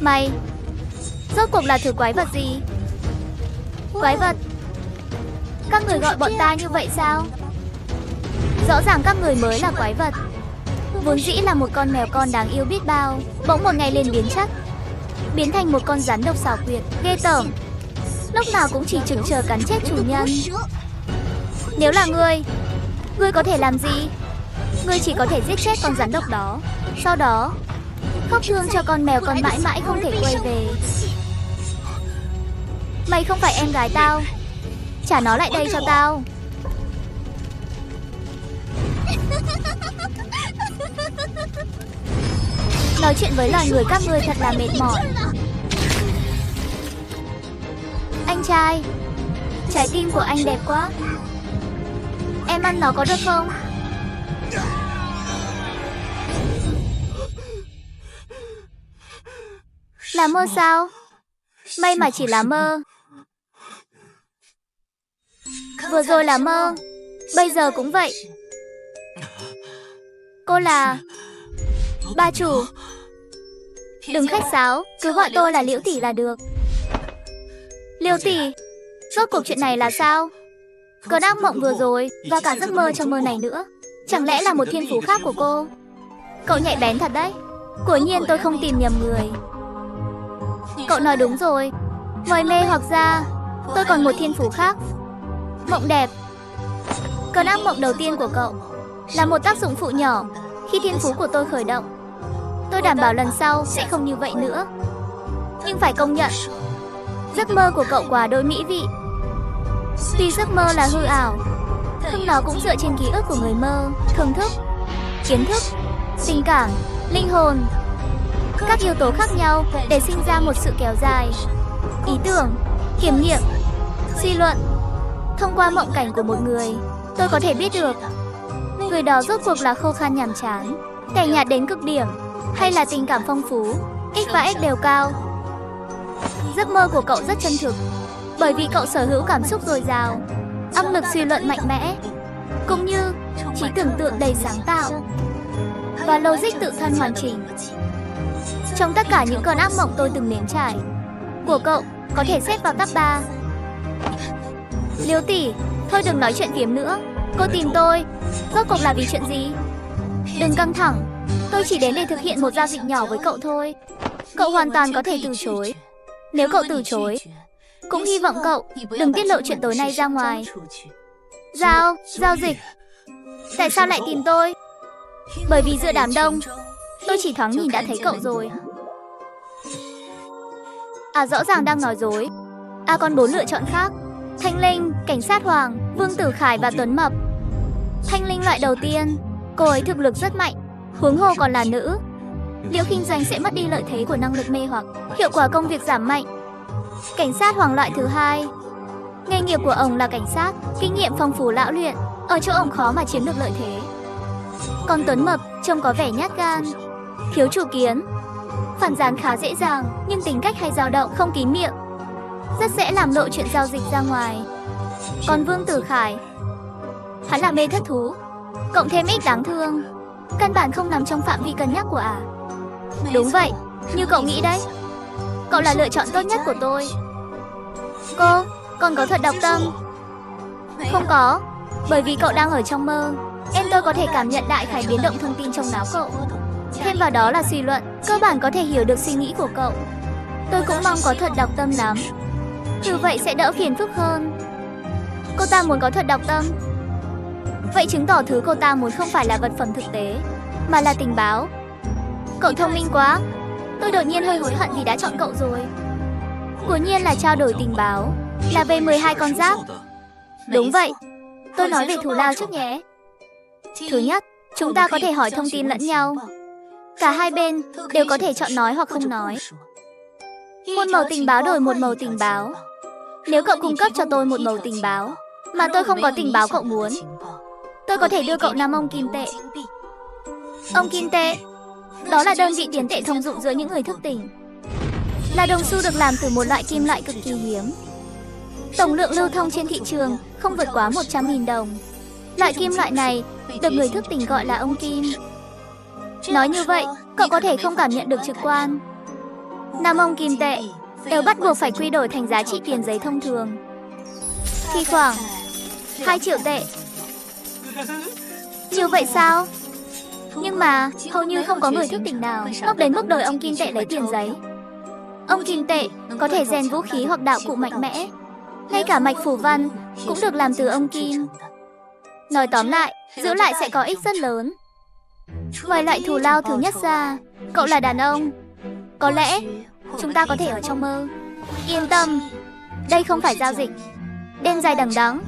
Mày, rốt cuộc là thứ quái vật gì? Quái vật? Các người gọi bọn ta như vậy sao? Rõ ràng các người mới là quái vật. Vốn dĩ là một con mèo con đáng yêu biết bao, bỗng một ngày lên biến chất, biến thành một con rắn độc xảo quyệt, ghê tởm. Lúc nào cũng chỉ chừng chờ cắn chết chủ nhân. Nếu là ngươi có thể làm gì? Ngươi chỉ có thể giết chết con rắn độc đó, sau đó khóc thương cho con mèo con mãi mãi không thể quay về. Mày không phải em gái tao, trả nó lại đây cho tao. Nói chuyện với loài người các ngươi thật là mệt mỏi. Anh trai, trái tim của anh đẹp quá. Em ăn nó có được không? Là mơ sao? May mà chỉ là mơ. Vừa rồi là mơ, bây giờ cũng vậy. Cô là bà chủ. Đừng khách sáo, cứ gọi tôi là Liễu tỷ là được. Liễu tỷ, rốt cuộc chuyện này là sao? Cơn ác mộng vừa rồi và cả giấc mơ trong mơ này nữa, chẳng lẽ là một thiên phú khác của cô? Cậu nhạy bén thật đấy. Quả nhiên tôi không tìm nhầm người. Cậu nói đúng rồi. Ngoài mê hoặc ra, tôi còn một thiên phú khác. Mộng đẹp. Cơn ác mộng đầu tiên của cậu là một tác dụng phụ nhỏ khi thiên phú của tôi khởi động. Tôi đảm bảo lần sau sẽ không như vậy nữa. Nhưng phải công nhận, giấc mơ của cậu quá đỗi mỹ vị. Tuy giấc mơ là hư ảo, nhưng nó cũng dựa trên ký ức của người mơ, thưởng thức, kiến thức, tình cảm, linh hồn, các yếu tố khác nhau để sinh ra một sự kéo dài. Ý tưởng, kiểm nghiệm, suy luận. Thông qua mộng cảnh của một người, tôi có thể biết được người đó rốt cuộc là khô khan nhàm chán, tẻ nhạt đến cực điểm, hay là tình cảm phong phú, X và S đều cao. Giấc mơ của cậu rất chân thực, bởi vì cậu sở hữu cảm xúc dồi dào, âm lực suy luận mạnh mẽ, cũng như trí tưởng tượng đầy sáng tạo và logic tự thân hoàn chỉnh. Trong tất cả những cơn ác mộng tôi từng nếm trải, của cậu có thể xếp vào top 3. Liễu tỷ, thôi đừng nói chuyện phiếm nữa. Cô tìm tôi, rốt cuộc là vì chuyện gì? Đừng căng thẳng, tôi chỉ đến để thực hiện một giao dịch nhỏ với cậu thôi. Cậu hoàn toàn có thể từ chối. Nếu cậu từ chối, cũng hy vọng cậu đừng tiết lộ chuyện tối nay ra ngoài. Giao dịch? Tại sao lại tìm tôi? Bởi vì giữa đám đông, tôi chỉ thoáng nhìn đã thấy cậu rồi. À, rõ ràng đang nói dối. À, còn 4 lựa chọn khác: Thanh Linh, Cảnh sát Hoàng, Vương Tử Khải và Tuấn Mập. Thanh Linh loại đầu tiên, cô ấy thực lực rất mạnh, huống hồ còn là nữ. Liễu Kinh Doanh sẽ mất đi lợi thế của năng lực mê hoặc, hiệu quả công việc giảm mạnh. Cảnh sát Hoàng loại thứ hai, nghề nghiệp của ông là cảnh sát, kinh nghiệm phong phú lão luyện, ở chỗ ông khó mà chiếm được lợi thế. Còn Tuấn Mập trông có vẻ nhát gan, thiếu chủ kiến, phản gián khá dễ dàng, nhưng tính cách hay dao động, không kín miệng, rất dễ làm lộ chuyện giao dịch ra ngoài. Còn Vương Tử Khải, hắn là mê thất thú, cộng thêm ít đáng thương, căn bản không nằm trong phạm vi cân nhắc của ả. Đúng vậy, như cậu nghĩ đấy. Cậu là lựa chọn tốt nhất của tôi. Cô, còn có thuật đọc tâm? Không có, bởi vì cậu đang ở trong mơ. Em tôi có thể cảm nhận đại khái biến động thông tin trong não cậu. Thêm vào đó là suy luận, cơ bản có thể hiểu được suy nghĩ của cậu. Tôi cũng mong có thuật đọc tâm lắm, như vậy sẽ đỡ phiền phức hơn. Cô ta muốn có thuật đọc tâm, vậy chứng tỏ thứ cô ta muốn không phải là vật phẩm thực tế, mà là tình báo. Cậu thông minh quá. Tôi đột nhiên hơi hối hận vì đã chọn cậu rồi. Quả nhiên là trao đổi tình báo, là về 12 con giáp. Đúng vậy. Tôi nói về thù lao trước nhé. Thứ nhất, chúng ta có thể hỏi thông tin lẫn nhau. Cả hai bên đều có thể chọn nói hoặc không nói. Một mẩu tình báo đổi một mẩu tình báo. Nếu cậu cung cấp cho tôi một mẩu tình báo mà tôi không có tình báo cậu muốn, tôi có thể đưa cậu 5 ông kim tệ. Ông kim tệ, đó là đơn vị tiền tệ thông dụng giữa những người thức tỉnh, là đồng xu được làm từ một loại kim loại cực kỳ hiếm. Tổng lượng lưu thông trên thị trường không vượt quá 100.000 đồng. Loại kim loại này được người thức tỉnh gọi là ông kim. Nói như vậy, cậu có thể không cảm nhận được trực quan, 5 ông kim tệ đều bắt buộc phải quy đổi thành giá trị tiền giấy thông thường, thì khoảng 2 triệu tệ. Nhiều vậy sao? Nhưng mà hầu như không có người thức tỉnh nào ngốc đến mức đổi ông kim tệ lấy tiền giấy. Ông kim tệ có thể rèn vũ khí hoặc đạo cụ mạnh mẽ. Ngay cả mạch phù văn cũng được làm từ ông kim. Nói tóm lại, giữ lại sẽ có ích rất lớn. Ngoài loại thù lao thứ nhất ra, cậu là đàn ông. Có lẽ chúng ta có thể ở trong mơ. Yên tâm, đây không phải giao dịch. Đêm dài đằng đẵng,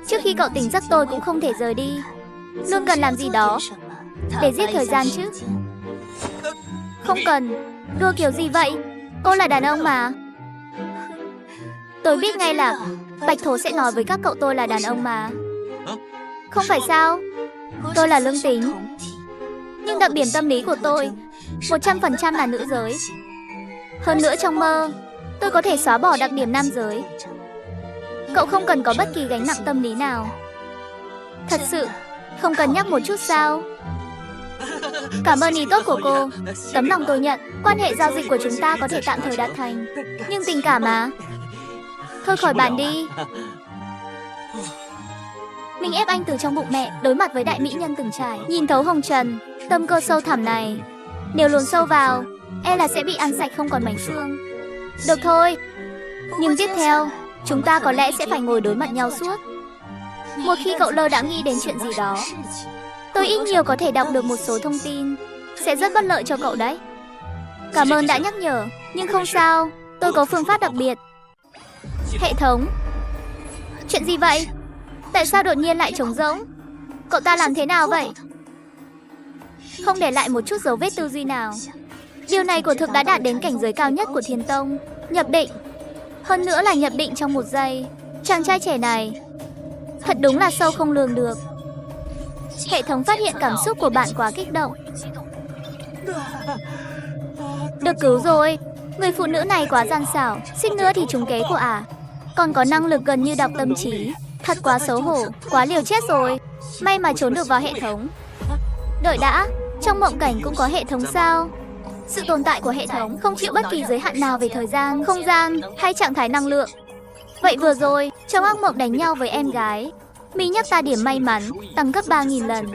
trước khi cậu tỉnh giấc tôi cũng không thể rời đi. Luôn cần làm gì đó để giết thời gian chứ. Không cần. Đùa kiểu gì vậy? Cô là đàn ông mà. Tôi biết ngay là Bạch Thố sẽ nói với các cậu tôi là đàn ông mà. Không phải sao? Tôi là lương tính. Nhưng đặc điểm tâm lý của tôi 100% là nữ giới. Hơn nữa trong mơ, tôi có thể xóa bỏ đặc điểm nam giới. Cậu không cần có bất kỳ gánh nặng tâm lý nào. Thật sự, không cần nhắc một chút sao? Cảm ơn ý tốt của cô. Tấm lòng tôi nhận. Quan hệ giao dịch của chúng ta có thể tạm thời đạt thành. Nhưng tình cảm mà. Thôi khỏi bàn đi. Mình ép anh từ trong bụng mẹ, đối mặt với đại mỹ nhân từng trải, nhìn thấu hồng trần, tâm cơ sâu thẳm này. Nếu luồn sâu vào, e là sẽ bị ăn sạch không còn mảnh xương. Được thôi. Nhưng tiếp theo, chúng ta có lẽ sẽ phải ngồi đối mặt nhau suốt. Một khi cậu lơ đãng nghĩ đến chuyện gì đó, tôi ít nhiều có thể đọc được một số thông tin, sẽ rất bất lợi cho cậu đấy. Cảm ơn đã nhắc nhở, nhưng không sao, tôi có phương pháp đặc biệt. Hệ thống. Chuyện gì vậy? Tại sao đột nhiên lại trống rỗng? Cậu ta làm thế nào vậy? Không để lại một chút dấu vết tư duy nào. Điều này của thực đã đạt đến cảnh giới cao nhất của Thiên Tông. Nhập định. Hơn nữa là nhập định trong 1 giây. Chàng trai trẻ này thật đúng là sâu không lường được. Hệ thống phát hiện cảm xúc của bạn quá kích động. Được cứu rồi. Người phụ nữ này quá gian xảo, suýt nữa thì trúng kế của ả. Còn có năng lực gần như đọc tâm trí. Thật quá xấu hổ, quá liều chết rồi. May mà trốn được vào hệ thống. Đợi đã, trong mộng cảnh cũng có hệ thống sao? Sự tồn tại của hệ thống không chịu bất kỳ giới hạn nào về thời gian, không gian hay trạng thái năng lượng. Vậy vừa rồi, trong ác mộng đánh nhau với em gái, Mi nhắc ta điểm may mắn tăng gấp 3.000 lần.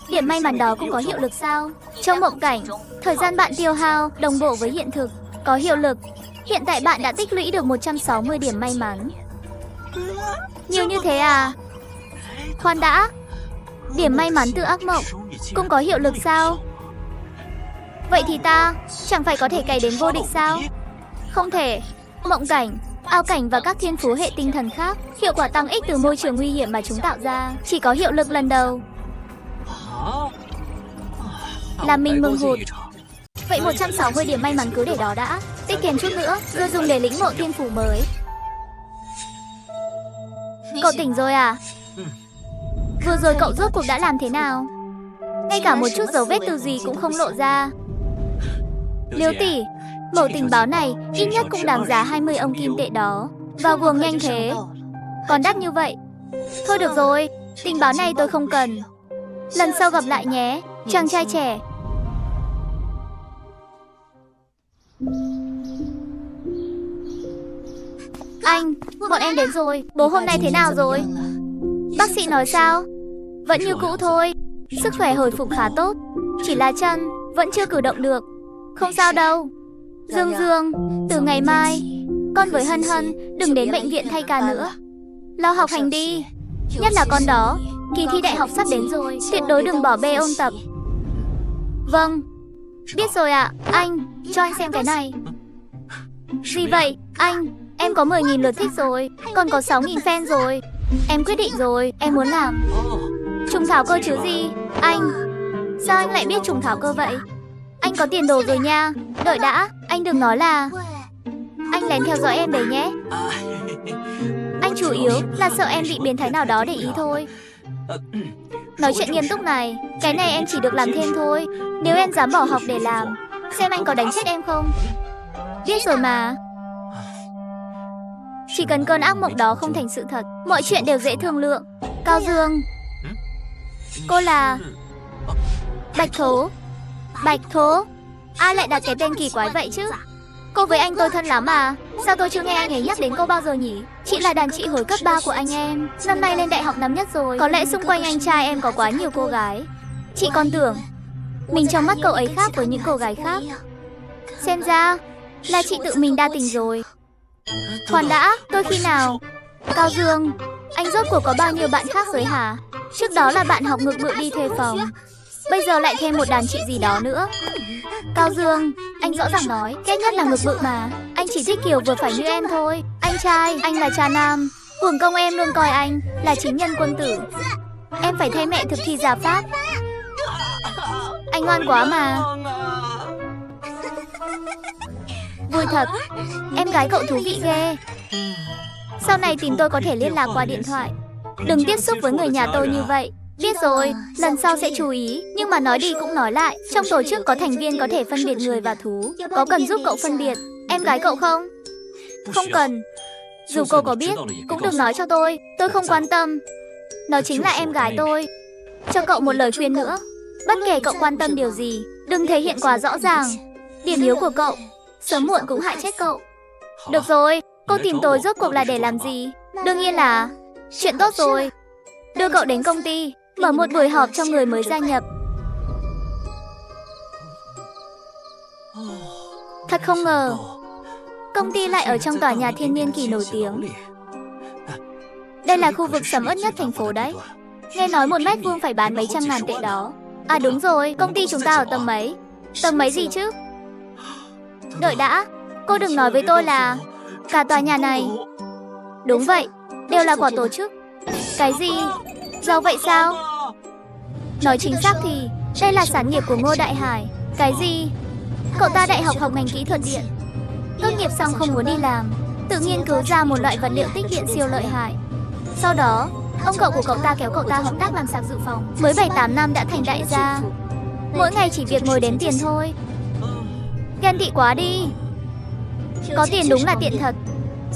Điểm may mắn đó cũng có hiệu lực sao? Trong mộng cảnh, thời gian bạn tiêu hao đồng bộ với hiện thực, có hiệu lực. Hiện tại bạn đã tích lũy được 160 điểm may mắn. Nhiều như thế à? Khoan đã, điểm may mắn từ ác mộng cũng có hiệu lực sao? Vậy thì ta chẳng phải có thể cày đến vô địch sao? Không thể. Mộng cảnh, ảo cảnh và các thiên phú hệ tinh thần khác, hiệu quả tăng ích từ môi trường nguy hiểm mà chúng tạo ra chỉ có hiệu lực lần đầu. Làm mình mừng hụt. Vậy 160 điểm may mắn cứ để đó đã. Tích tiền chút nữa, rồi dùng để lĩnh ngộ thiên phú mới. Cậu tỉnh rồi à? Vừa rồi cậu rốt cuộc đã làm thế nào? Ngay cả một chút dấu vết tư duy cũng không lộ ra. Liêu tỷ, mẩu tình báo này ít nhất cũng đáng giá 20 ông kim tệ đó. Vào guồng nhanh thế. Còn đắt như vậy. Thôi được rồi, tình báo này tôi không cần. Lần sau gặp lại nhé, chàng trai trẻ. Anh, bọn em đến rồi. Bố hôm nay thế nào rồi? Bác sĩ nói sao? Vẫn như cũ thôi. Sức khỏe hồi phục khá tốt. Chỉ là chân vẫn chưa cử động được. Không sao đâu. Dương Dương, từ ngày mai con với Hân Hân đừng đến bệnh viện thay ca nữa. Lo học hành đi. Nhất là con đó, kỳ thi đại học sắp đến rồi, tuyệt đối đừng bỏ bê ôn tập. Vâng, biết rồi ạ. Anh, cho anh xem cái này. Gì vậy? Anh, em có 10.000 lượt thích rồi. Còn có 6.000 fan rồi. Em quyết định rồi, em muốn làm trùng thảo cơ chứ gì. Anh, sao anh lại biết trùng thảo cơ vậy? Anh có tiền đồ rồi nha. Đợi đã, anh đừng nói là anh lén theo dõi em đấy nhé. Anh chủ yếu là sợ em bị biến thái nào đó để ý thôi. Nói chuyện nghiêm túc này, cái này em chỉ được làm thêm thôi. Nếu em dám bỏ học để làm, xem anh có đánh chết em không. Biết rồi mà. Chỉ cần cơn ác mộng đó không thành sự thật, mọi chuyện đều dễ thương lượng. Cao Dương, cô là Bạch Thố. Bạch Thố? Ai lại đặt cái tên kỳ quái vậy chứ? Cô với anh tôi thân lắm à? Sao tôi chưa nghe anh ấy nhắc đến cô bao giờ nhỉ? Chị là đàn chị hồi cấp 3 của anh em, năm nay lên đại học năm nhất rồi. Có lẽ xung quanh anh trai em có quá nhiều cô gái. Chị còn tưởng mình trong mắt cậu ấy khác với những cô gái khác. Xem ra là chị tự mình đa tình rồi. Khoan đã, tôi khi nào? Cao Dương, anh rốt cuộc có bao nhiêu bạn khác rồi hả? Trước đó là bạn học ngược bự đi thuê phòng, bây giờ lại thêm một đàn chị gì đó nữa. Cao Dương, anh rõ ràng nói, ghét nhất là ngược bự mà. Anh chỉ thích kiểu vừa phải như em thôi. Anh trai, anh là cha nam. Uổng công em luôn coi anh là chính nhân quân tử. Em phải thay mẹ thực thi gia pháp. Anh ngoan quá mà. Vui thật. Em gái cậu thú vị ghê. Sau này tìm tôi có thể liên lạc qua điện thoại. Đừng tiếp xúc với người nhà tôi như vậy. Biết rồi, lần sau sẽ chú ý. Nhưng mà nói đi cũng nói lại, trong tổ chức có thành viên có thể phân biệt người và thú. Có cần giúp cậu phân biệt em gái cậu không? Không cần. Dù cô có biết, cũng đừng nói cho tôi không quan tâm. Nó chính là em gái tôi. Cho cậu một lời khuyên nữa. Bất kể cậu quan tâm điều gì, đừng thể hiện quá rõ ràng. Điểm yếu của cậu sớm muộn cũng hại chết cậu. Được rồi, cô tìm tôi rốt cuộc là để làm gì? Đương nhiên là chuyện tốt rồi. Đưa cậu đến công ty, mở một buổi họp cho người mới gia nhập. Thật không ngờ, công ty lại ở trong tòa nhà thiên niên kỳ nổi tiếng. Đây là khu vực sầm uất nhất thành phố đấy. Nghe nói 1 mét vuông phải bán mấy trăm ngàn tệ đó. À đúng rồi, công ty chúng ta ở tầng mấy? Tầng mấy gì chứ? Đợi đã, cô đừng nói với tôi là cả tòa nhà này. Đúng vậy, đều là của tổ chức. Cái gì? Giàu vậy sao? Nói chính xác thì đây là sản nghiệp của Ngô Đại Hải. Cái gì? Cậu ta đại học học ngành kỹ thuật điện, tốt nghiệp xong không muốn đi làm, tự nghiên cứu ra một loại vật liệu tích điện siêu lợi hại. Sau đó, ông cậu của cậu ta kéo cậu ta hợp tác làm sạc dự phòng. Mới 7-8 năm đã thành đại gia. Mỗi ngày chỉ việc ngồi đếm tiền thôi. Ghen tị quá đi. Có tiền đúng là tiện thật.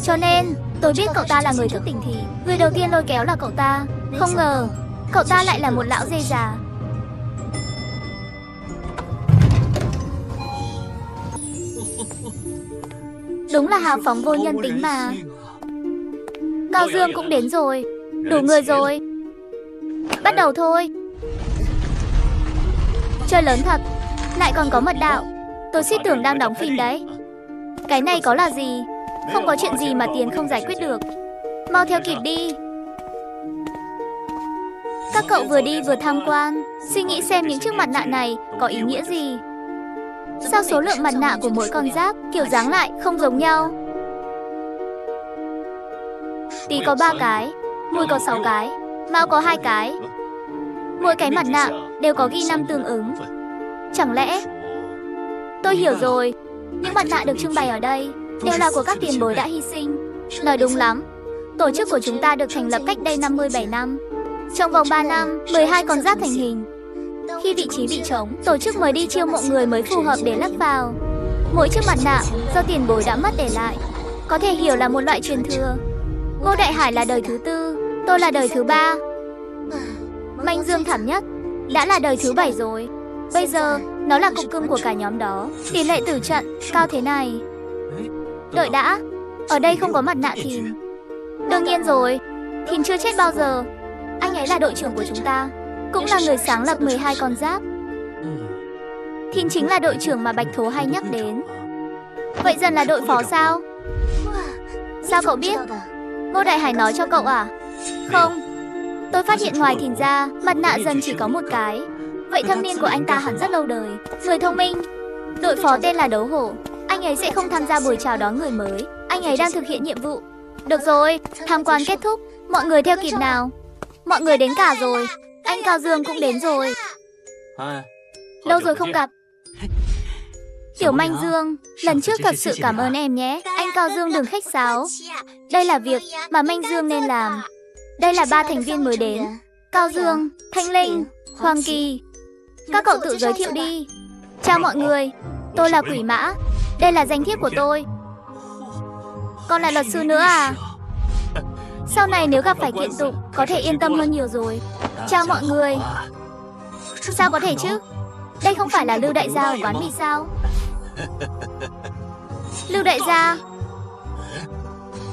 Cho nên, tôi biết cậu ta là người thức tỉnh thì người đầu tiên lôi kéo là cậu ta. Không ngờ, cậu ta lại là một lão dê già. Đúng là hào phóng vô nhân tính mà. Cao Dương cũng đến rồi. Đủ người rồi. Bắt đầu thôi. Chơi lớn thật. Lại còn có mật đạo. Tôi suýt tưởng đang đóng phim đấy. Cái này có là gì? Không có chuyện gì mà tiền không giải quyết được. Mau theo kịp đi. Các cậu vừa đi vừa tham quan, suy nghĩ xem những chiếc mặt nạ này có ý nghĩa gì. Sao số lượng mặt nạ của mỗi con giáp kiểu dáng lại không giống nhau? Tí có 3 cái, Mùi có 6 cái, Mão có 2 cái. Mỗi cái mặt nạ đều có ghi năm tương ứng. Chẳng lẽ... Tôi hiểu rồi. Những mặt nạ được trưng bày ở đây đều là của các tiền bối đã hy sinh. Nói đúng lắm. Tổ chức của chúng ta được thành lập cách đây 57 năm. Trong vòng 3 năm, 12 con giáp thành hình. Khi vị trí bị trống, tổ chức mới đi chiêu mộ người mới phù hợp để lắp vào. Mỗi chiếc mặt nạ do tiền bối đã mất để lại, có thể hiểu là một loại truyền thừa. Ngô Đại Hải là đời thứ 4, tôi là đời thứ 3. Manh Dương thảm nhất đã là đời thứ 7 rồi. Bây giờ nó là cục cưng của cả nhóm đó. Tỷ lệ tử trận cao thế này. Đợi đã, ở đây không có mặt nạ Thìn. Đương nhiên rồi, Thìn chưa chết bao giờ. Anh ấy là đội trưởng của chúng ta, cũng là người sáng lập 12 con giáp. Thìn chính là đội trưởng mà Bạch Thố hay nhắc đến. Vậy Dần là đội phó sao? Sao cậu biết? Ngô Đại Hải nói cho cậu à? Không, tôi phát hiện ngoài Thìn ra, mặt nạ Dần chỉ có một cái. Vậy thâm niên của anh ta hẳn rất lâu đời. Người thông minh. Đội phó tên là Đấu Hổ. Anh ấy sẽ không tham gia buổi chào đón người mới. Anh ấy đang thực hiện nhiệm vụ. Được rồi, tham quan kết thúc. Mọi người theo kịp nào. Mọi người đến cả rồi. Anh Cao Dương cũng đến rồi. Lâu rồi không gặp. Tiểu Manh Dương, lần trước thật sự cảm ơn em nhé. Anh Cao Dương đừng khách sáo. Đây là việc mà Manh Dương nên làm. Đây là 3 thành viên mới đến. Cao Dương, Thanh Linh, Hoàng Kỳ. Các cậu tự giới thiệu đi. Chào mọi người, tôi là Quỷ Mã. Đây là danh thiếp của tôi. Con là luật sư nữa à? Sau này nếu gặp phải kiện tụng, có thể yên tâm hơn nhiều rồi. Chào mọi người. Sao có thể chứ? Đây không phải là Lưu đại gia ở quán mì sao? Lưu đại gia,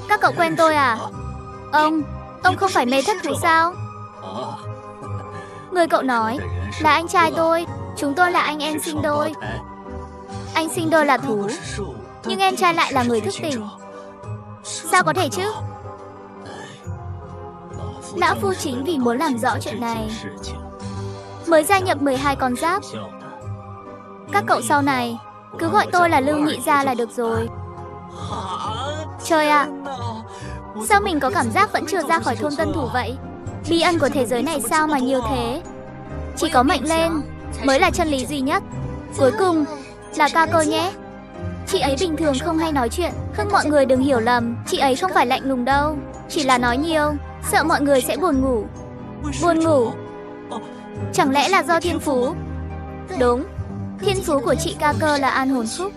các cậu quen tôi à? Ông không phải mê thất thú sao? Người cậu nói là anh trai tôi. Chúng tôi là anh em sinh đôi. Anh sinh đôi là thú, nhưng em trai lại là người thức tỉnh. Sao có thể chứ? Lão phu chính vì muốn làm rõ chuyện này mới gia nhập 12 con giáp. Các cậu sau này cứ gọi tôi là Lưu nhị gia là được rồi. Trời ạ, sao mình có cảm giác vẫn chưa ra khỏi thôn Tân Thủ vậy? Bí ẩn của thế giới này sao mà nhiều thế? Chỉ có mạnh lên mới là chân lý duy nhất. Cuối cùng là ca cơ nhé. Chị ấy bình thường không hay nói chuyện, khưng mọi người đừng hiểu lầm. Chị ấy không phải lạnh lùng đâu, chỉ là nói nhiều, sợ mọi người sẽ buồn ngủ. Buồn ngủ? Chẳng lẽ là do thiên phú? Đúng, thiên phú của chị ca cơ là an hồn phúc,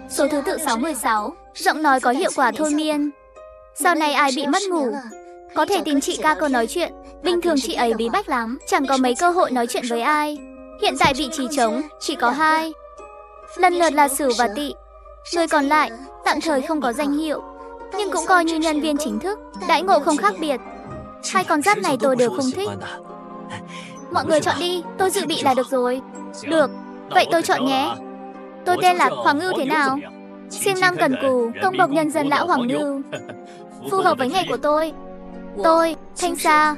số thứ tự 616, giọng nói có hiệu quả thôi miên. Sau này ai bị mất ngủ có thể tìm chị ca cơ nói chuyện. Bình thường chị ấy bí bách lắm, chẳng có mấy cơ hội nói chuyện với ai. Hiện tại vị trí trống chỉ có 2, lần lượt là Sửu và Tỵ. Người còn lại tạm thời không có danh hiệu, nhưng cũng coi như nhân viên chính thức, đãi ngộ không khác biệt. 2 con giáp này tôi đều không thích. Mọi người chọn đi, tôi dự bị là được rồi. Được, vậy tôi chọn nhé. Tôi tên là Hoàng Ngưu thế nào? Siêng năng cần cù, công bộc nhân dân lão Hoàng Ngưu. Phù hợp với ngày của tôi. Tôi, Thanh Sa.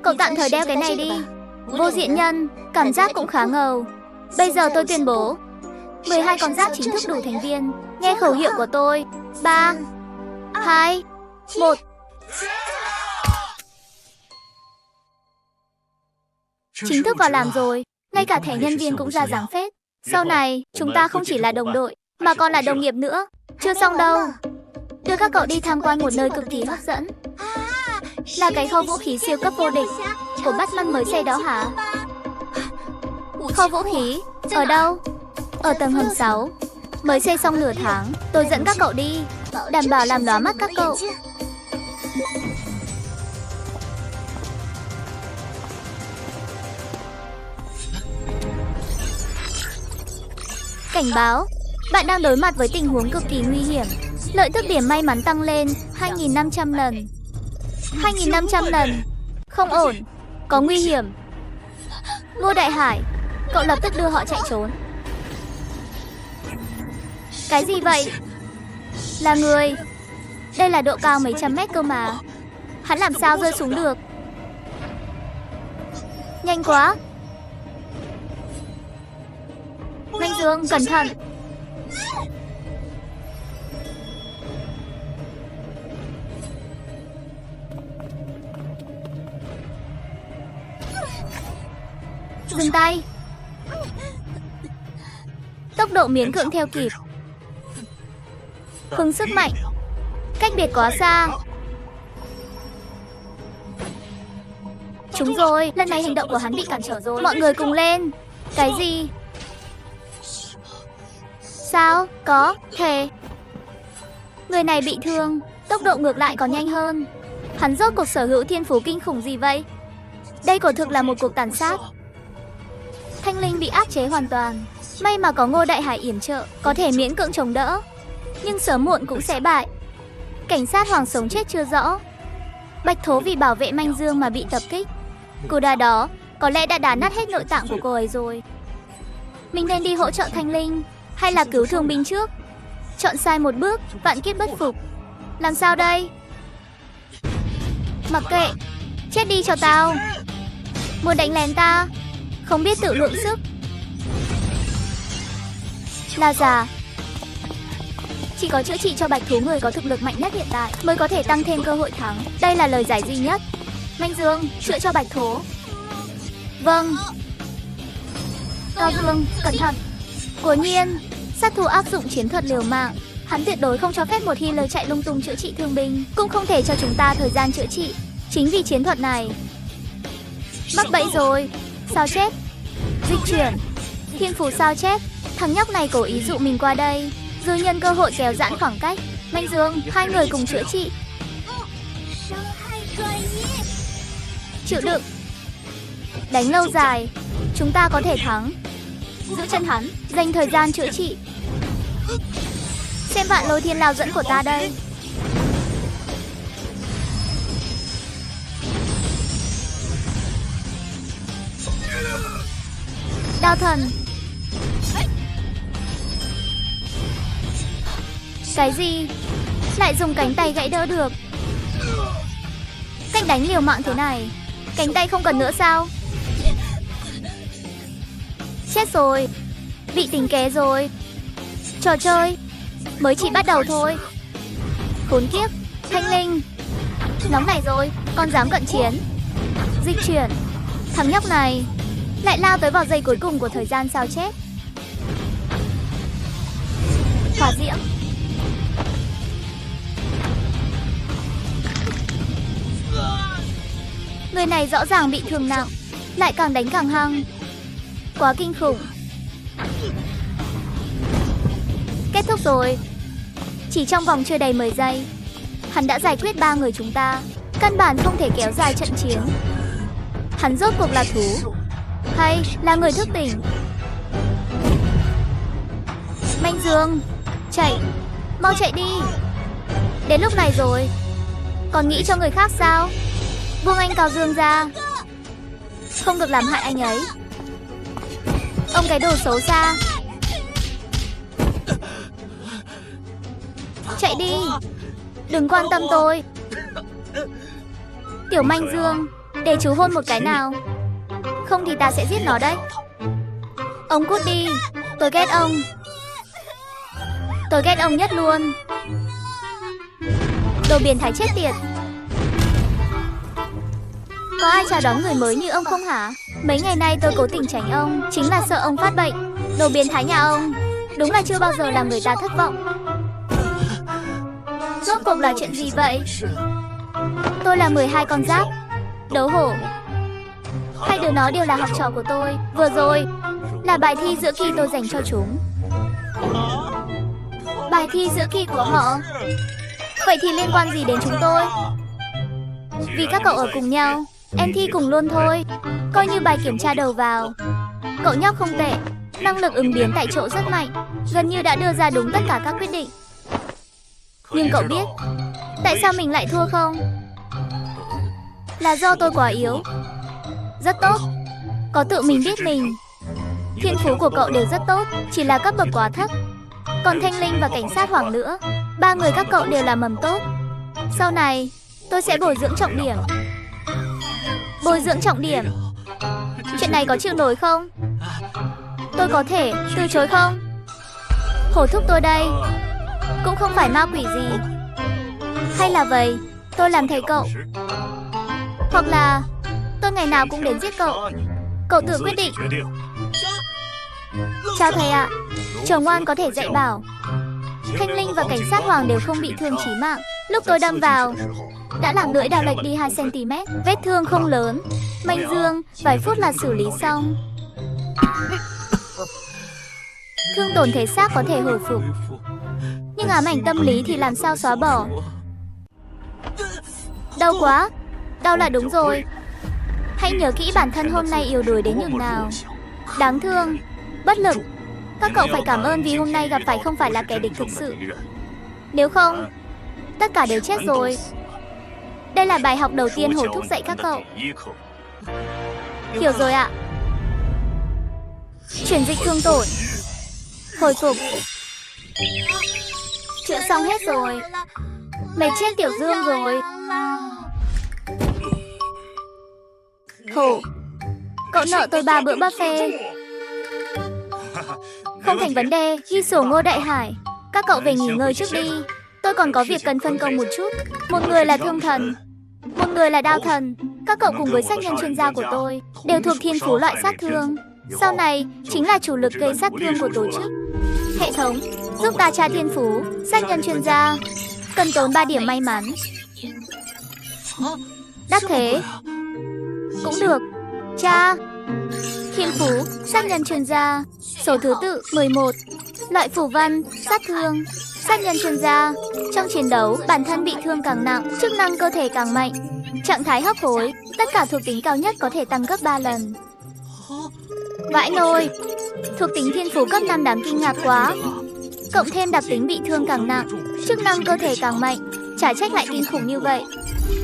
Cậu tạm thời đeo cái này đi. Vô diện nhân, cảm giác cũng khá ngầu. Bây giờ tôi tuyên bố 12 con giáp chính thức đủ thành viên. Nghe khẩu hiệu của tôi. 3, 2, 1. Chính thức vào làm rồi. Ngay cả thẻ nhân viên cũng ra dáng phết. Sau này chúng ta không chỉ là đồng đội mà còn là đồng nghiệp nữa. Chưa xong đâu. Đưa các cậu đi tham quan một nơi cực kỳ hấp dẫn, là cái kho vũ khí siêu cấp vô địch của Batman mới xây đó hả? Kho vũ khí? Ở đâu? Ở tầng hầm 6. Mới xây xong nửa tháng. Tôi dẫn các cậu đi, đảm bảo làm lóa mắt các cậu. Cảnh báo, bạn đang đối mặt với tình huống cực kỳ nguy hiểm. Lợi tức điểm may mắn tăng lên 2.500 lần. 2.500 lần. Không ổn, có nguy hiểm. Ngô Đại Hải, cậu lập tức đưa họ chạy trốn. Cái gì vậy? Là người. Đây là độ cao mấy trăm mét cơ mà. Hắn làm sao rơi xuống được? Nhanh quá. Mạnh Dương, cẩn thận. Dừng tay. Tốc độ miễn cưỡng theo kịp. Khung sức mạnh cách biệt quá xa. Chúng rồi, lần này hành động của hắn bị cản trở rồi. Mọi người cùng lên. Cái gì? Sao? Có thể. Người này bị thương, tốc độ ngược lại còn nhanh hơn. Hắn rốt cuộc sở hữu thiên phú kinh khủng gì vậy? Đây quả thực là một cuộc tàn sát. Thanh linh bị áp chế hoàn toàn. May mà có Ngô Đại Hải yểm trợ, có thể miễn cưỡng chống đỡ, nhưng sớm muộn cũng sẽ bại. Cảnh sát Hoàng sống chết chưa rõ. Bạch Thố vì bảo vệ Manh Dương mà bị tập kích. Cú đá đó có lẽ đã đá nát hết nội tạng của cô ấy rồi. Mình nên đi hỗ trợ Thanh linh hay là cứu thương binh trước? Chọn sai một bước, vạn kiếp bất phục. Làm sao đây? Mặc kệ, chết đi cho tao. Muốn đánh lén ta, không biết tự lượng sức. Là giả. Chỉ có chữa trị cho Bạch Thú người có thực lực mạnh nhất hiện tại mới có thể tăng thêm cơ hội thắng. Đây là lời giải duy nhất. Manh Dương, chữa cho Bạch Thú. Vâng. Cao Dương, cẩn thận. Cố nhiên, sát thủ áp dụng chiến thuật liều mạng. Hắn tuyệt đối không cho phép một healer chạy lung tung chữa trị thương binh, cũng không thể cho chúng ta thời gian chữa trị. Chính vì chiến thuật này. Mắc bẫy rồi. Sao chép. Dịch chuyển. Thiên phú sao chép. Thằng nhóc này cố ý dụ mình qua đây, rồi nhân cơ hội kéo giãn khoảng cách. Manh Dương, hai người cùng chữa trị. Chịu đựng. Đánh lâu dài, chúng ta có thể thắng. Giữ chân hắn, dành thời gian chữa trị. Xem vạn lôi thiên lao dẫn của ta đây. Đao thần. Cái gì? Lại dùng cánh tay gãy đỡ được. Cách đánh liều mạng thế này, cánh tay không cần nữa sao? Chết rồi. Bị tính kế rồi. Trò chơi mới chỉ bắt đầu thôi. Khốn kiếp. Thanh linh. Nóng này rồi, con dám cận chiến. Dịch chuyển. Thằng nhóc này lại lao tới vào giây cuối cùng của thời gian sao chép. Hỏa diễm. Người này rõ ràng bị thương nặng, lại càng đánh càng hăng. Quá kinh khủng. Kết thúc rồi. Chỉ trong vòng chưa đầy 10 giây, hắn đã giải quyết 3 người chúng ta. Căn bản không thể kéo dài trận chiến. Hắn rốt cuộc là thú hay là người thức tỉnh? Manh Dương, chạy, mau chạy đi. Đến lúc này rồi, còn nghĩ cho người khác sao? Buông anh Cao Dương ra. Không được làm hại anh ấy. Ông cái đồ xấu xa. Chạy đi. Đừng quan tâm tôi. Tiểu Manh Dương, để chú hôn một cái nào. Không thì ta sẽ giết nó đấy. Ông cút đi. Tôi ghét ông. Tôi ghét ông nhất luôn. Đồ biến thái chết tiệt. Có ai chào đón người mới như ông không hả? Mấy ngày nay tôi cố tình tránh ông, chính là sợ ông phát bệnh. Đồ biến thái nhà ông đúng là chưa bao giờ làm người ta thất vọng. Rốt cuộc là chuyện gì vậy? Tôi là 12 con giáp đấu hổ. Hai đứa nó đều là học trò của tôi. Vừa rồi là bài thi giữa kỳ tôi dành cho chúng. Bài thi giữa kỳ của họ? Vậy thì liên quan gì đến chúng tôi? Vì các cậu ở cùng nhau, em thi cùng luôn thôi. Coi như bài kiểm tra đầu vào. Cậu nhóc không tệ. Năng lực ứng biến tại chỗ rất mạnh. Gần như đã đưa ra đúng tất cả các quyết định. Nhưng cậu biết tại sao mình lại thua không? Là do tôi quá yếu. Rất tốt. Có tự mình biết mình. Thiên phú của cậu đều rất tốt, chỉ là cấp bậc quá thấp. Còn Thanh Linh và Cảnh sát Hoàng nữa, 3 người các cậu đều là mầm tốt. Sau này tôi sẽ bồi dưỡng trọng điểm. Bồi dưỡng trọng điểm? Chuyện này có chịu nổi không? Tôi có thể từ chối không? Hổ thúc tôi đây cũng không phải ma quỷ gì. Hay là vậy, tôi làm thầy cậu. Hoặc là tôi ngày nào cũng đến giết cậu. Cậu tự quyết định. Chào thầy ạ. Chồng ngoan có thể dạy bảo. Thanh Linh và Cảnh sát Hoàng đều không bị thương chí mạng. Lúc tôi đâm vào đã làm lưỡi đào lệch đi 2 cm. Vết thương không lớn. Manh Dương vài phút là xử lý xong. Thương tổn thể xác có thể hồi phục, nhưng ám ảnh tâm lý thì làm sao xóa bỏ. Đau quá. Đau là đúng rồi. Hãy nhớ kỹ bản thân hôm nay yếu đuối đến nhường nào. Đáng thương, bất lực. Các cậu phải cảm ơn vì hôm nay gặp phải không phải là kẻ địch thực sự. Nếu không, tất cả đều chết rồi. Đây là bài học đầu tiên Hổ thúc dạy các cậu. Hiểu rồi ạ. Chuyển dịch thương tổn. Hồi phục. Chữa xong hết rồi. Mệt chết Tiểu Dương rồi. Hổ, cậu nợ tôi 3 bữa buffet. Không thành vấn đề. Ghi sổ Ngô Đại Hải. Các cậu về nghỉ ngơi trước đi. Tôi còn có việc cần phân công một chút. Một người là thương thần, một người là đao thần. Các cậu cùng với sát nhân chuyên gia của tôi đều thuộc thiên phú loại sát thương. Sau này chính là chủ lực gây sát thương của tổ chức. Hệ thống, giúp ta tra thiên phú sát nhân chuyên gia. Cần tốn 3 điểm may mắn. Đắc thế. Cũng được. Tra thiên phú sát nhân chuyên gia. Số thứ tự 11. Loại phù văn sát thương. Sát nhân chuyên gia. Trong chiến đấu, bản thân bị thương càng nặng, chức năng cơ thể càng mạnh. Trạng thái hấp hối, tất cả thuộc tính cao nhất có thể tăng gấp 3 lần. Vãi nồi. Thuộc tính thiên phú cấp 5 đáng kinh ngạc quá. cộng thêm đặc tính bị thương càng nặng, chức năng cơ thể càng mạnh, chả trách lại kinh khủng như vậy.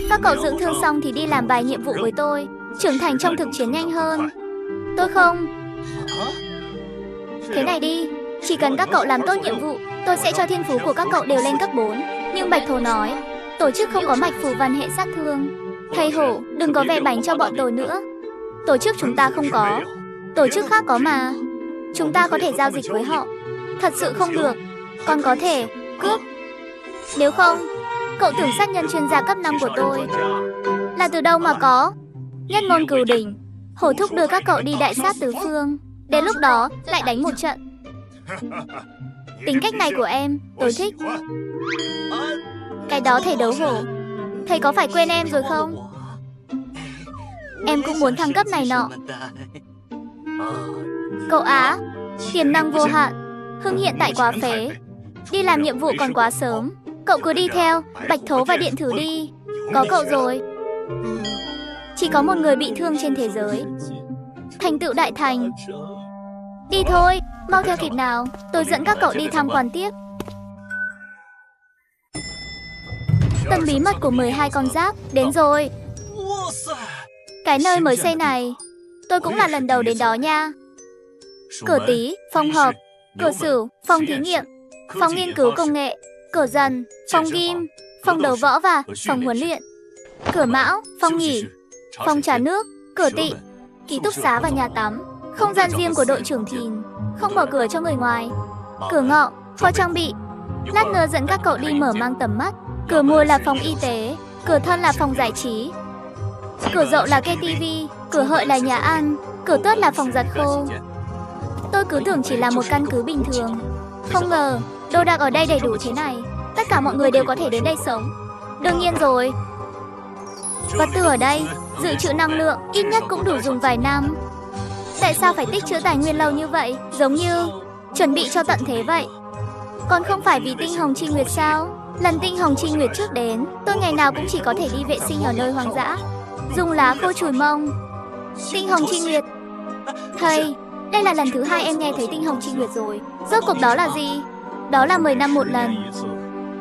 Các cậu dưỡng thương xong thì đi làm vài nhiệm vụ với tôi, trưởng thành trong thực chiến nhanh hơn. Tôi không. Thế này đi, chỉ cần các cậu làm tốt nhiệm vụ, tôi sẽ cho thiên phú của các cậu đều lên cấp 4. Nhưng Bạch Thố nói, tổ chức không có mạch phù văn hệ sát thương. Thầy Hổ, đừng có vẽ bánh cho bọn tôi nữa. Tổ chức chúng ta không có, tổ chức khác có mà. Chúng ta có thể giao dịch với họ. Thật sự không được, còn có thể cướp. Nếu không, cậu tưởng sát nhân chuyên gia cấp 5 của tôi là từ đâu mà có. Nhất môn cửu đỉnh, Hổ thúc đưa các cậu đi đại sát tứ phương. Đến lúc đó lại đánh một trận. Tính cách này của em, tôi thích. Cái đó thầy Đấu Hổ, thầy có phải quên em rồi không? Em cũng muốn thăng cấp này nọ. Cậu Á, tiềm năng vô hạn, Hưng hiện tại quá phế. Đi làm nhiệm vụ còn quá sớm. Cậu cứ đi theo Bạch Thố và Điện Thử đi. Có cậu rồi. Chỉ có một người bị thương trên thế giới. Thành tựu đại thành. Đi thôi, mau theo kịp nào. Tôi dẫn các cậu đi tham quan tiếp. Tân bí mật của 12 con giáp đến rồi. Cái nơi mới xây này, tôi cũng là lần đầu đến đó nha. Cửa Tý, phòng họp. Cửa Sửu, phòng thí nghiệm. Phòng nghiên cứu công nghệ. Cửa Dần, phòng ghim. Phòng đấu võ và phòng huấn luyện. Cửa Mão, phòng nghỉ. Phòng trà nước. Cửa Tỵ, ký túc xá và nhà tắm. Không gian riêng của đội trưởng Thìn, không mở cửa cho người ngoài. Cửa Ngọ, kho trang bị. Lát nữa dẫn các cậu đi mở mang tầm mắt. Cửa Mùi là phòng y tế. Cửa Thân là phòng giải trí. Cửa Dậu là cây tivi. Cửa Hợi là nhà ăn. Cửa Tuất là phòng giặt khô. Tôi cứ tưởng chỉ là một căn cứ bình thường, không ngờ đồ đạc ở đây đầy đủ thế này. Tất cả mọi người đều có thể đến đây sống. Đương nhiên rồi. Vật tư ở đây dự trữ năng lượng ít nhất cũng đủ dùng vài năm. Tại sao phải tích trữ tài nguyên lâu như vậy? Giống như chuẩn bị cho tận thế vậy. Còn không phải vì tinh hồng chi nguyệt sao? Lần tinh hồng chi nguyệt trước đến, tôi ngày nào cũng chỉ có thể đi vệ sinh ở nơi hoang dã, dùng lá khô chùi mông. Tinh hồng chi nguyệt. Thầy, đây là lần thứ 2 em nghe thấy tinh hồng chi nguyệt rồi. Rốt cuộc đó là gì? Đó là 10 năm một lần.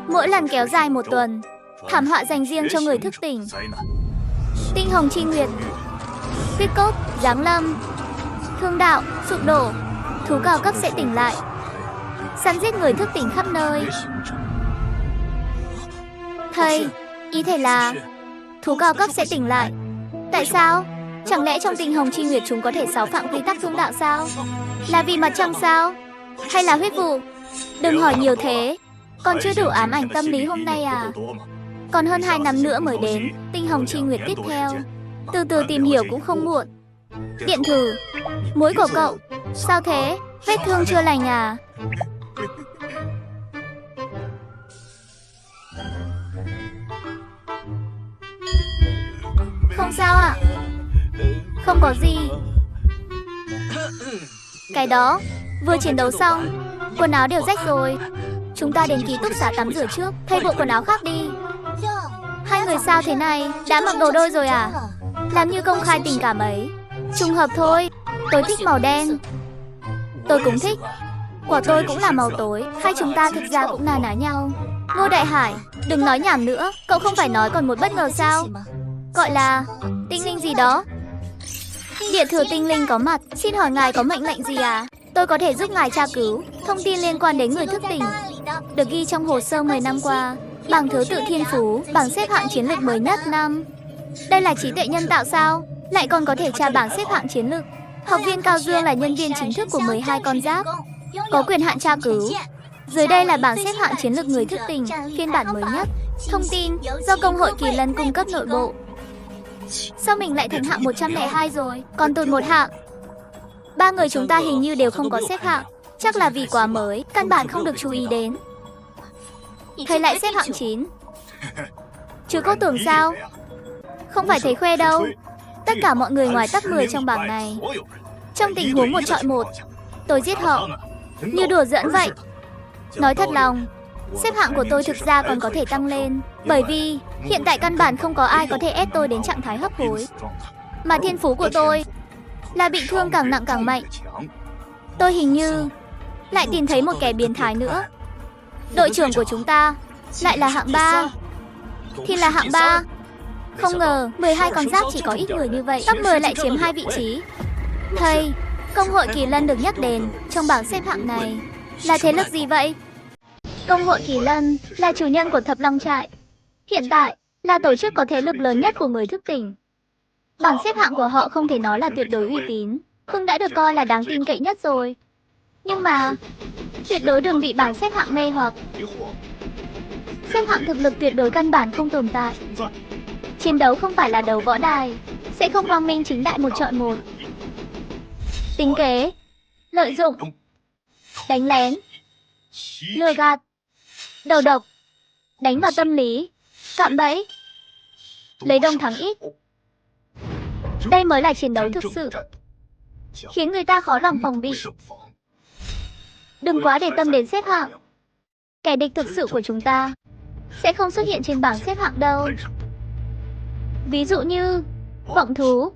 Mỗi lần kéo dài 1 tuần. Thảm họa dành riêng cho người thức tỉnh. Tinh hồng chi nguyệt. Huyết cốt, giáng lâm. Thương đạo, sụp đổ. Thú cao cấp sẽ tỉnh lại. Săn giết người thức tỉnh khắp nơi. Thầy, ý thầy là thú cao cấp sẽ tỉnh lại. Tại sao? Chẳng lẽ trong tinh hồng chi nguyệt chúng có thể xáo phạm quy tắc thương đạo sao? Là vì mặt trăng sao? Hay là huyết vụ? Đừng hỏi nhiều thế. Còn chưa đủ ám ảnh tâm lý hôm nay à? Còn hơn 2 năm nữa mới đến tinh hồng chi nguyệt tiếp theo. Từ từ tìm hiểu cũng không muộn. Điện Thử, mũi của cậu sao thế? Vết thương chưa lành à? Không sao ạ. Không có gì. Cái đó, vừa chiến đấu xong, quần áo đều rách rồi. Chúng ta đến ký túc xá tắm rửa trước, thay bộ quần áo khác đi. Hai người sao thế này? Đã mặc đồ đôi rồi à? Làm như công khai tình cảm ấy. Trùng hợp thôi. Tôi thích màu đen. Tôi cũng thích. Của tôi cũng là màu tối. Hai chúng ta thực ra cũng na ná nhau. Ngô Đại Hải, đừng nói nhảm nữa. Cậu không phải nói còn một bất ngờ sao? Gọi là tinh linh gì đó. Điện Thừa tinh linh có mặt. Xin hỏi ngài có mệnh lệnh gì à? Tôi có thể giúp ngài tra cứu thông tin liên quan đến người thức tỉnh, được ghi trong hồ sơ 10 năm qua. Bảng thứ tự thiên phú, bảng xếp hạng chiến lược mới nhất năm. Đây là trí tuệ nhân tạo sao? Lại còn có thể tra bảng xếp hạng chiến lược. Học viên Cao Dương là nhân viên chính thức của 12 con giáp, có quyền hạn tra cứu. Dưới đây là bảng xếp hạng chiến lược người thức tỉnh, phiên bản mới nhất. Thông tin do Công hội Kỳ Lân cung cấp nội bộ. Sao mình lại thành hạng 102 rồi, còn tụt 1 hạng? 3 người chúng ta hình như đều không có xếp hạng. Chắc là vì quá mới, căn bản không được chú ý đến. Thầy lại xếp hạng 9. Chứ cô tưởng sao? Không phải thầy khoe đâu. Tất cả mọi người ngoài top 10 trong bảng này. Trong tình huống 1 chọi 1, tôi giết họ. Như đùa giỡn vậy. Nói thật lòng, xếp hạng của tôi thực ra còn có thể tăng lên. Bởi vì hiện tại căn bản không có ai có thể ép tôi đến trạng thái hấp hối. Mà thiên phú của tôi là bị thương càng nặng càng mạnh. Tôi hình như lại tìm thấy một kẻ biến thái nữa. Đội trưởng của chúng ta lại là hạng 3. Thì là hạng 3. Không ngờ 12 con giáp chỉ có ít người như vậy, top 10 lại chiếm 2 vị trí. Thầy, công hội Kỳ Lân được nhắc đến trong bảng xếp hạng này là thế lực gì vậy? Công hội Kỳ Lân là chủ nhân của Thập Long Trại. Hiện tại là tổ chức có thế lực lớn nhất của người thức tỉnh. Bảng xếp hạng của họ không thể nói là tuyệt đối uy tín, cũng đã được coi là đáng tin cậy nhất rồi. Nhưng mà tuyệt đối đừng bị bảng xếp hạng mê hoặc. Xếp hạng thực lực tuyệt đối căn bản không tồn tại. Chiến đấu không phải là đấu võ đài, sẽ không quang minh chính đại một chọn một. Tính kế, lợi dụng, đánh lén, lừa gạt, đầu độc, đánh vào tâm lý, cạm bẫy, lấy đông thắng ít. Đây mới là chiến đấu thực sự, khiến người ta khó lòng phòng bị. Đừng quá để tâm đến xếp hạng. Kẻ địch thực sự của chúng ta sẽ không xuất hiện trên bảng xếp hạng đâu. Ví dụ như vọng thú,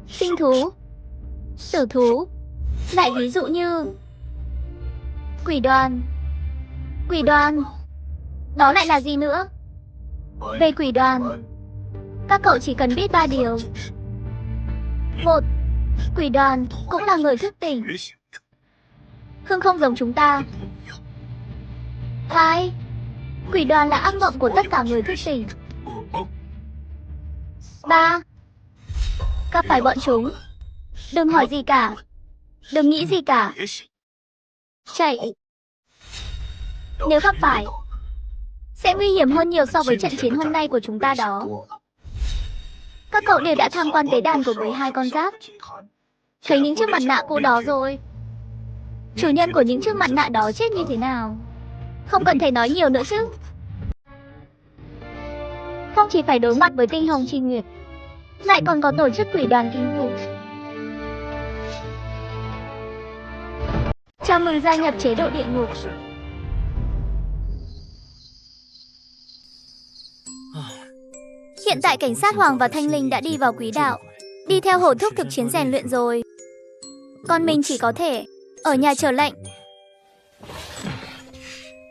sinh thú, tử thú. Lại ví dụ như quỷ đoàn. Quỷ đoàn, đó lại là gì nữa? Về quỷ đoàn, các cậu chỉ cần biết 3 điều. 1. Quỷ đoàn cũng là người thức tỉnh, Hưng không giống chúng ta. 2. Quỷ đoàn là ác mộng của tất cả người thức tỉnh. 3. Gặp phải bọn chúng, đừng hỏi gì cả, đừng nghĩ gì cả, chạy. Nếu gặp phải, sẽ nguy hiểm hơn nhiều so với trận chiến hôm nay của chúng ta đó. Các cậu đều đã tham quan tế đàn của 12 con giáp, thấy những chiếc mặt nạ cũ đó rồi. Chủ nhân của những chiếc mặt nạ đó chết như thế nào, không cần thầy nói nhiều nữa chứ. Không chỉ phải đối mặt với tinh hồng chi nguyệt, lại còn có tổ chức quỷ đoàn kinh khủng. Chào mừng gia nhập chế độ địa ngục. Hiện tại cảnh sát Hoàng và Thanh Linh đã đi vào quỹ đạo, đi theo hồ thúc thực chiến rèn luyện rồi. Còn mình chỉ có thể ở nhà chờ lệnh.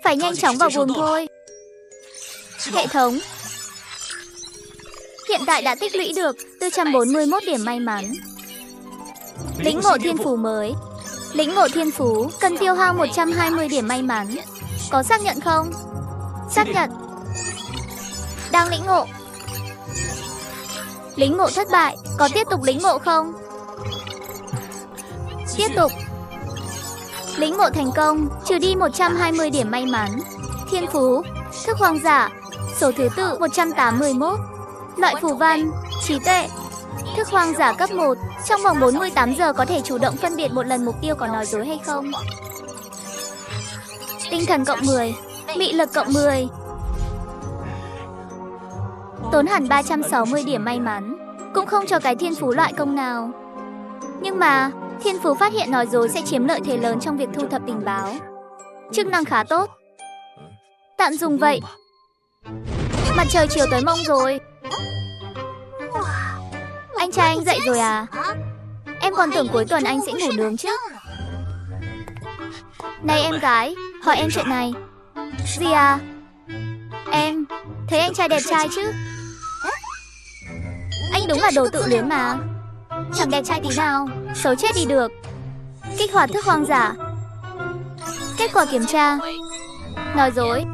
Phải nhanh chóng vào buồng thôi. Hệ thống hiện tại đã tích lũy được 441 điểm may mắn. Lĩnh ngộ thiên phú mới. Lĩnh ngộ thiên phú cần tiêu hao 120 điểm may mắn. Có xác nhận không? Xác nhận. Đang lĩnh ngộ. Lĩnh ngộ thất bại, có tiếp tục lĩnh ngộ không? Tiếp tục. Lĩnh ngộ thành công, trừ đi 120 điểm may mắn. Thiên phú, thức hoàng giả, số thứ tự 181. Loại phù văn, trí tuệ. Thức hoàng giả cấp 1, trong vòng 48 giờ có thể chủ động phân biệt một lần mục tiêu có nói dối hay không. Tinh thần cộng 10, mị lực cộng 10. Tốn hẳn 360 điểm may mắn, cũng không cho cái thiên phú loại công nào. Nhưng mà, thiên phú phát hiện nói dối sẽ chiếm lợi thế lớn trong việc thu thập tình báo. Chức năng khá tốt. Tạm dùng vậy. Mặt trời chiều tới mông rồi. Anh trai anh dậy rồi à? Em còn tưởng cuối tuần anh sẽ ngủ nướng chứ. Này em gái, hỏi em chuyện này. Gì à? Em thấy anh trai đẹp trai chứ? Anh đúng là đồ tự luyến mà. Chẳng đẹp trai tí nào, xấu chết đi được. Kích hoạt thức hoang giả. Kết quả kiểm tra. Nói dối.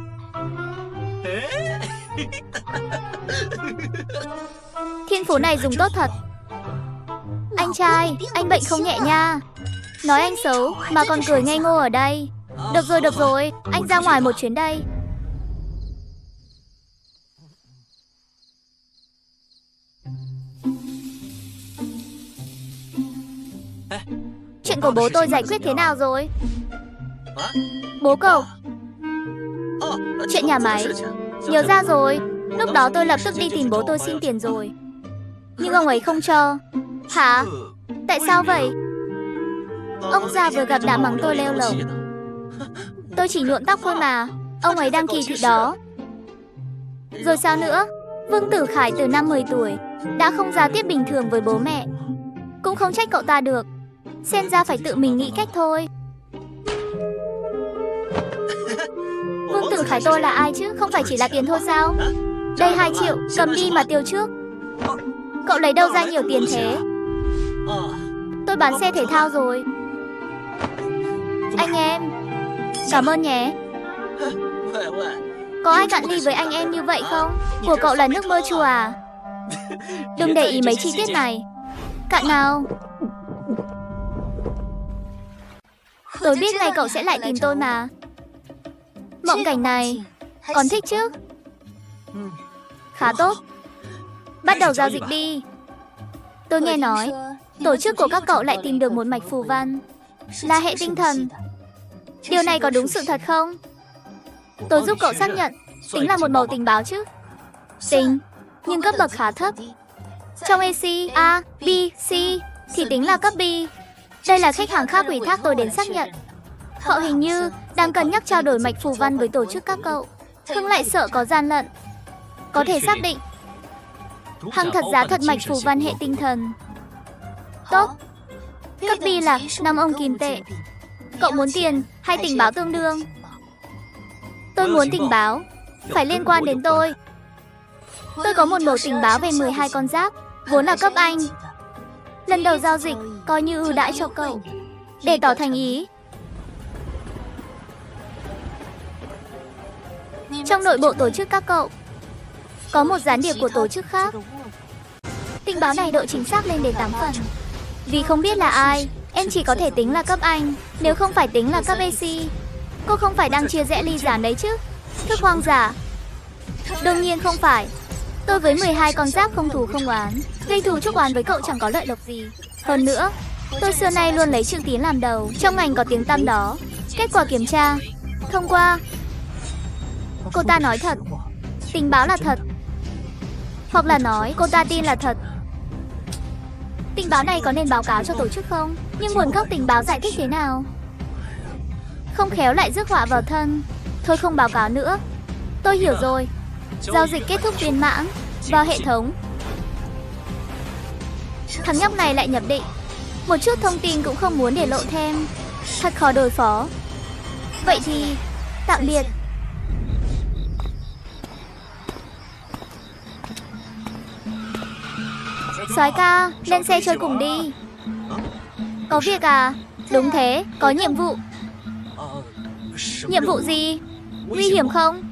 Thiên phú này dùng tốt thật. Anh trai, anh bệnh không nhẹ nha. Nói anh xấu mà còn cười ngây ngô ở đây. Được rồi, anh ra ngoài một chuyến đây. Chuyện của bố tôi giải quyết thế nào rồi? Bố cậu? Chuyện nhà máy. Nhớ ra rồi, lúc đó tôi lập tức đi tìm bố tôi xin tiền rồi. Nhưng ông ấy không cho. Hả? Tại sao vậy? Ông già vừa gặp đã mắng tôi leo lổng. Tôi chỉ nhuộm tóc thôi mà. Ông ấy đang kỳ thị đó. Rồi sao nữa? Vương Tử Khải từ năm 10 tuổi đã không giao tiếp bình thường với bố mẹ. Cũng không trách cậu ta được. Xem ra phải tự mình nghĩ cách thôi. Vương Tử phái tôi là ai chứ, không phải chỉ là tiền thôi sao? Đây 2 triệu, cầm đi mà tiêu trước. Cậu lấy đâu ra nhiều tiền thế? Tôi bán xe thể thao rồi. Anh em, cảm ơn nhé. Có ai cạn ly với anh em như vậy không? Của cậu là nước mơ chùa à? Đừng để ý mấy chi tiết này. Cạn nào. Tôi biết ngày cậu sẽ lại tìm tôi mà. Mộng cảnh này, còn thích chứ? Khá tốt. Bắt đầu giao dịch đi. Tôi nghe nói, tổ chức của các cậu lại tìm được một mạch phù văn, là hệ tinh thần. Điều này có đúng sự thật không? Tôi giúp cậu xác nhận, tính là một mẩu tình báo chứ? Tình, nhưng cấp bậc khá thấp. Trong AC, A, B, C thì tính là cấp B. Đây là khách hàng khác ủy thác tôi đến xác nhận. Họ hình như đang cân nhắc trao đổi mạch phù văn với tổ chức các cậu. Hưng lại sợ có gian lận. Có thể xác định Hằng thật giá thật mạch phù văn hệ tinh thần. Tốt. Cấp B là 5 ông kim tệ. Cậu muốn tiền hay tình báo tương đương? Tôi muốn tình báo, phải liên quan đến tôi. Tôi có một mẩu tình báo về 12 con giáp, vốn là cấp Anh. Lần đầu giao dịch, coi như ưu đãi cho cậu. Để tỏ thành ý, trong nội bộ tổ chức các cậu, có một gián điệp của tổ chức khác. Tình báo này độ chính xác lên đến 8 phần. Vì không biết là ai, em chỉ có thể tính là cấp Anh, nếu không phải tính là cấp AC. Cô không phải đang chia rẽ ly gián đấy chứ? Thức hoang giả. Đương nhiên không phải. Tôi với 12 con giáp không thù không oán. Gây thù chuốc oán với cậu chẳng có lợi lộc gì. Hơn nữa, tôi xưa nay luôn lấy chữ tín làm đầu. Trong ngành có tiếng tăm đó. Kết quả kiểm tra thông qua. Cô ta nói thật, tình báo là thật. Hoặc là nói cô ta tin là thật. Tình báo này có nên báo cáo cho tổ chức không? Nhưng nguồn gốc tình báo giải thích thế nào? Không khéo lại rước họa vào thân. Thôi không báo cáo nữa. Tôi hiểu rồi. Giao dịch kết thúc viên mãn. Vào hệ thống. Thằng nhóc này lại nhập định. Một chút thông tin cũng không muốn để lộ thêm. Thật khó đối phó. Vậy thì tạm biệt. Soái ca, lên xe chơi cùng đi. Có việc à? Đúng thế, có nhiệm vụ. Nhiệm vụ gì? Nguy hiểm không?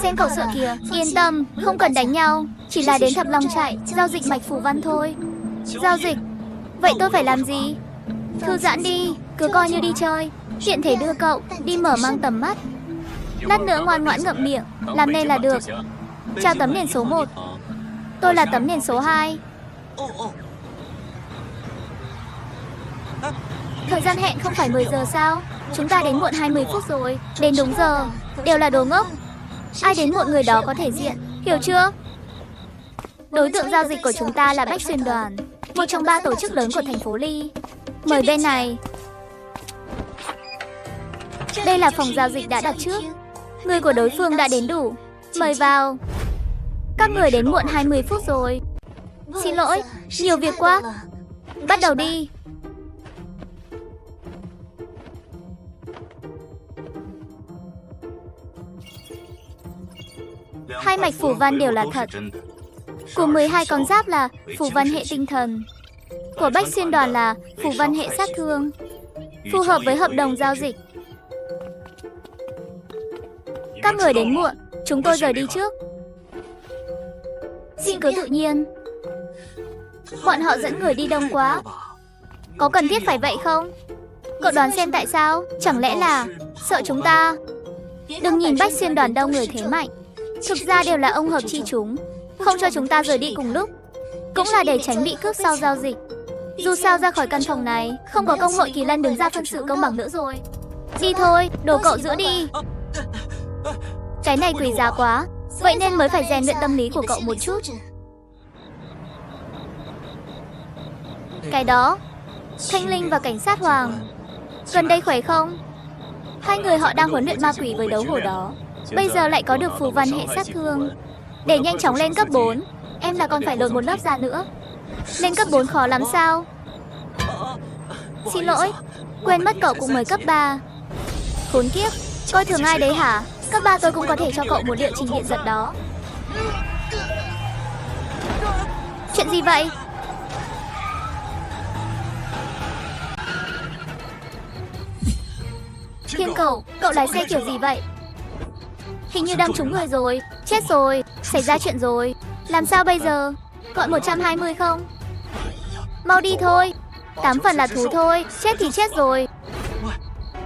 Xem cậu sợ kìa. Yên tâm, không cần đánh nhau. Chỉ là đến Thập Long Trại, giao dịch mạch phù văn thôi. Giao dịch? Vậy tôi phải làm gì? Thư giãn đi, cứ coi như đi chơi. Tiện thể đưa cậu đi mở mang tầm mắt. Lát nữa ngoan ngoãn ngậm miệng, làm nên là được. Chào tấm nền số 1. Tôi là tấm nền số 2. Thời gian hẹn không phải 10 giờ sao? Chúng ta đến muộn 20 phút rồi. Đến đúng giờ. Đều là đồ ngốc. Ai đến muộn người đó có thể diện. Hiểu chưa? Đối tượng giao dịch của chúng ta là Bách Xuyên Đoàn, một trong 3 tổ chức lớn của thành phố Ly. Mời bên này. Đây là phòng giao dịch đã đặt trước. Người của đối phương đã đến đủ. Mời vào. Các người đến muộn 20 phút rồi. Xin lỗi, nhiều việc quá. Bắt đầu đi. Hai mạch phù văn đều là thật. Của 12 con giáp là phù văn hệ tinh thần. Của Bách Xuyên Đoàn là phù văn hệ sát thương. Phù hợp với hợp đồng giao dịch. Các người đến muộn, chúng tôi rời đi trước. Xin cứ tự nhiên. Bọn họ dẫn người đi đông quá. Có cần thiết phải vậy không? Cậu đoán xem tại sao? Chẳng lẽ là sợ chúng ta? Đừng nhìn Bách Xuyên Đoàn đông người thế mạnh. Thực ra đều là ông hợp chi chúng. Không cho chúng ta rời đi cùng lúc. Cũng là để tránh bị cướp sau giao dịch. Dù sao ra khỏi căn phòng này, không có công hội Kỳ Lân đứng ra phân xử công bằng nữa rồi. Đi thôi, đồ cậu giữ đi. Cái này quý giá quá. Vậy nên mới phải rèn luyện tâm lý của cậu một chút. Cái đó, Thanh Linh và Cảnh sát Hoàng. Gần đây khỏe không? Hai người họ đang huấn luyện ma quỷ với đấu hổ đó. Bây giờ lại có được phù văn hệ sát thương. Để nhanh chóng lên cấp 4, em là còn phải lột một lớp da nữa. Lên cấp 4 khó lắm sao? Xin lỗi, quên mất cậu cũng mới cấp 3. Khốn kiếp, coi thường ai đấy hả? Các ba tôi cũng có thể cho cậu một liệu trình điện giật đó. Chuyện gì vậy? Thiên Cầu, cậu lái xe kiểu gì vậy? Hình như đang trúng người rồi. Chết rồi, xảy ra chuyện rồi. Làm sao bây giờ? Gọi 120 không? Mau đi thôi. 8 phần là thú thôi, chết thì chết rồi.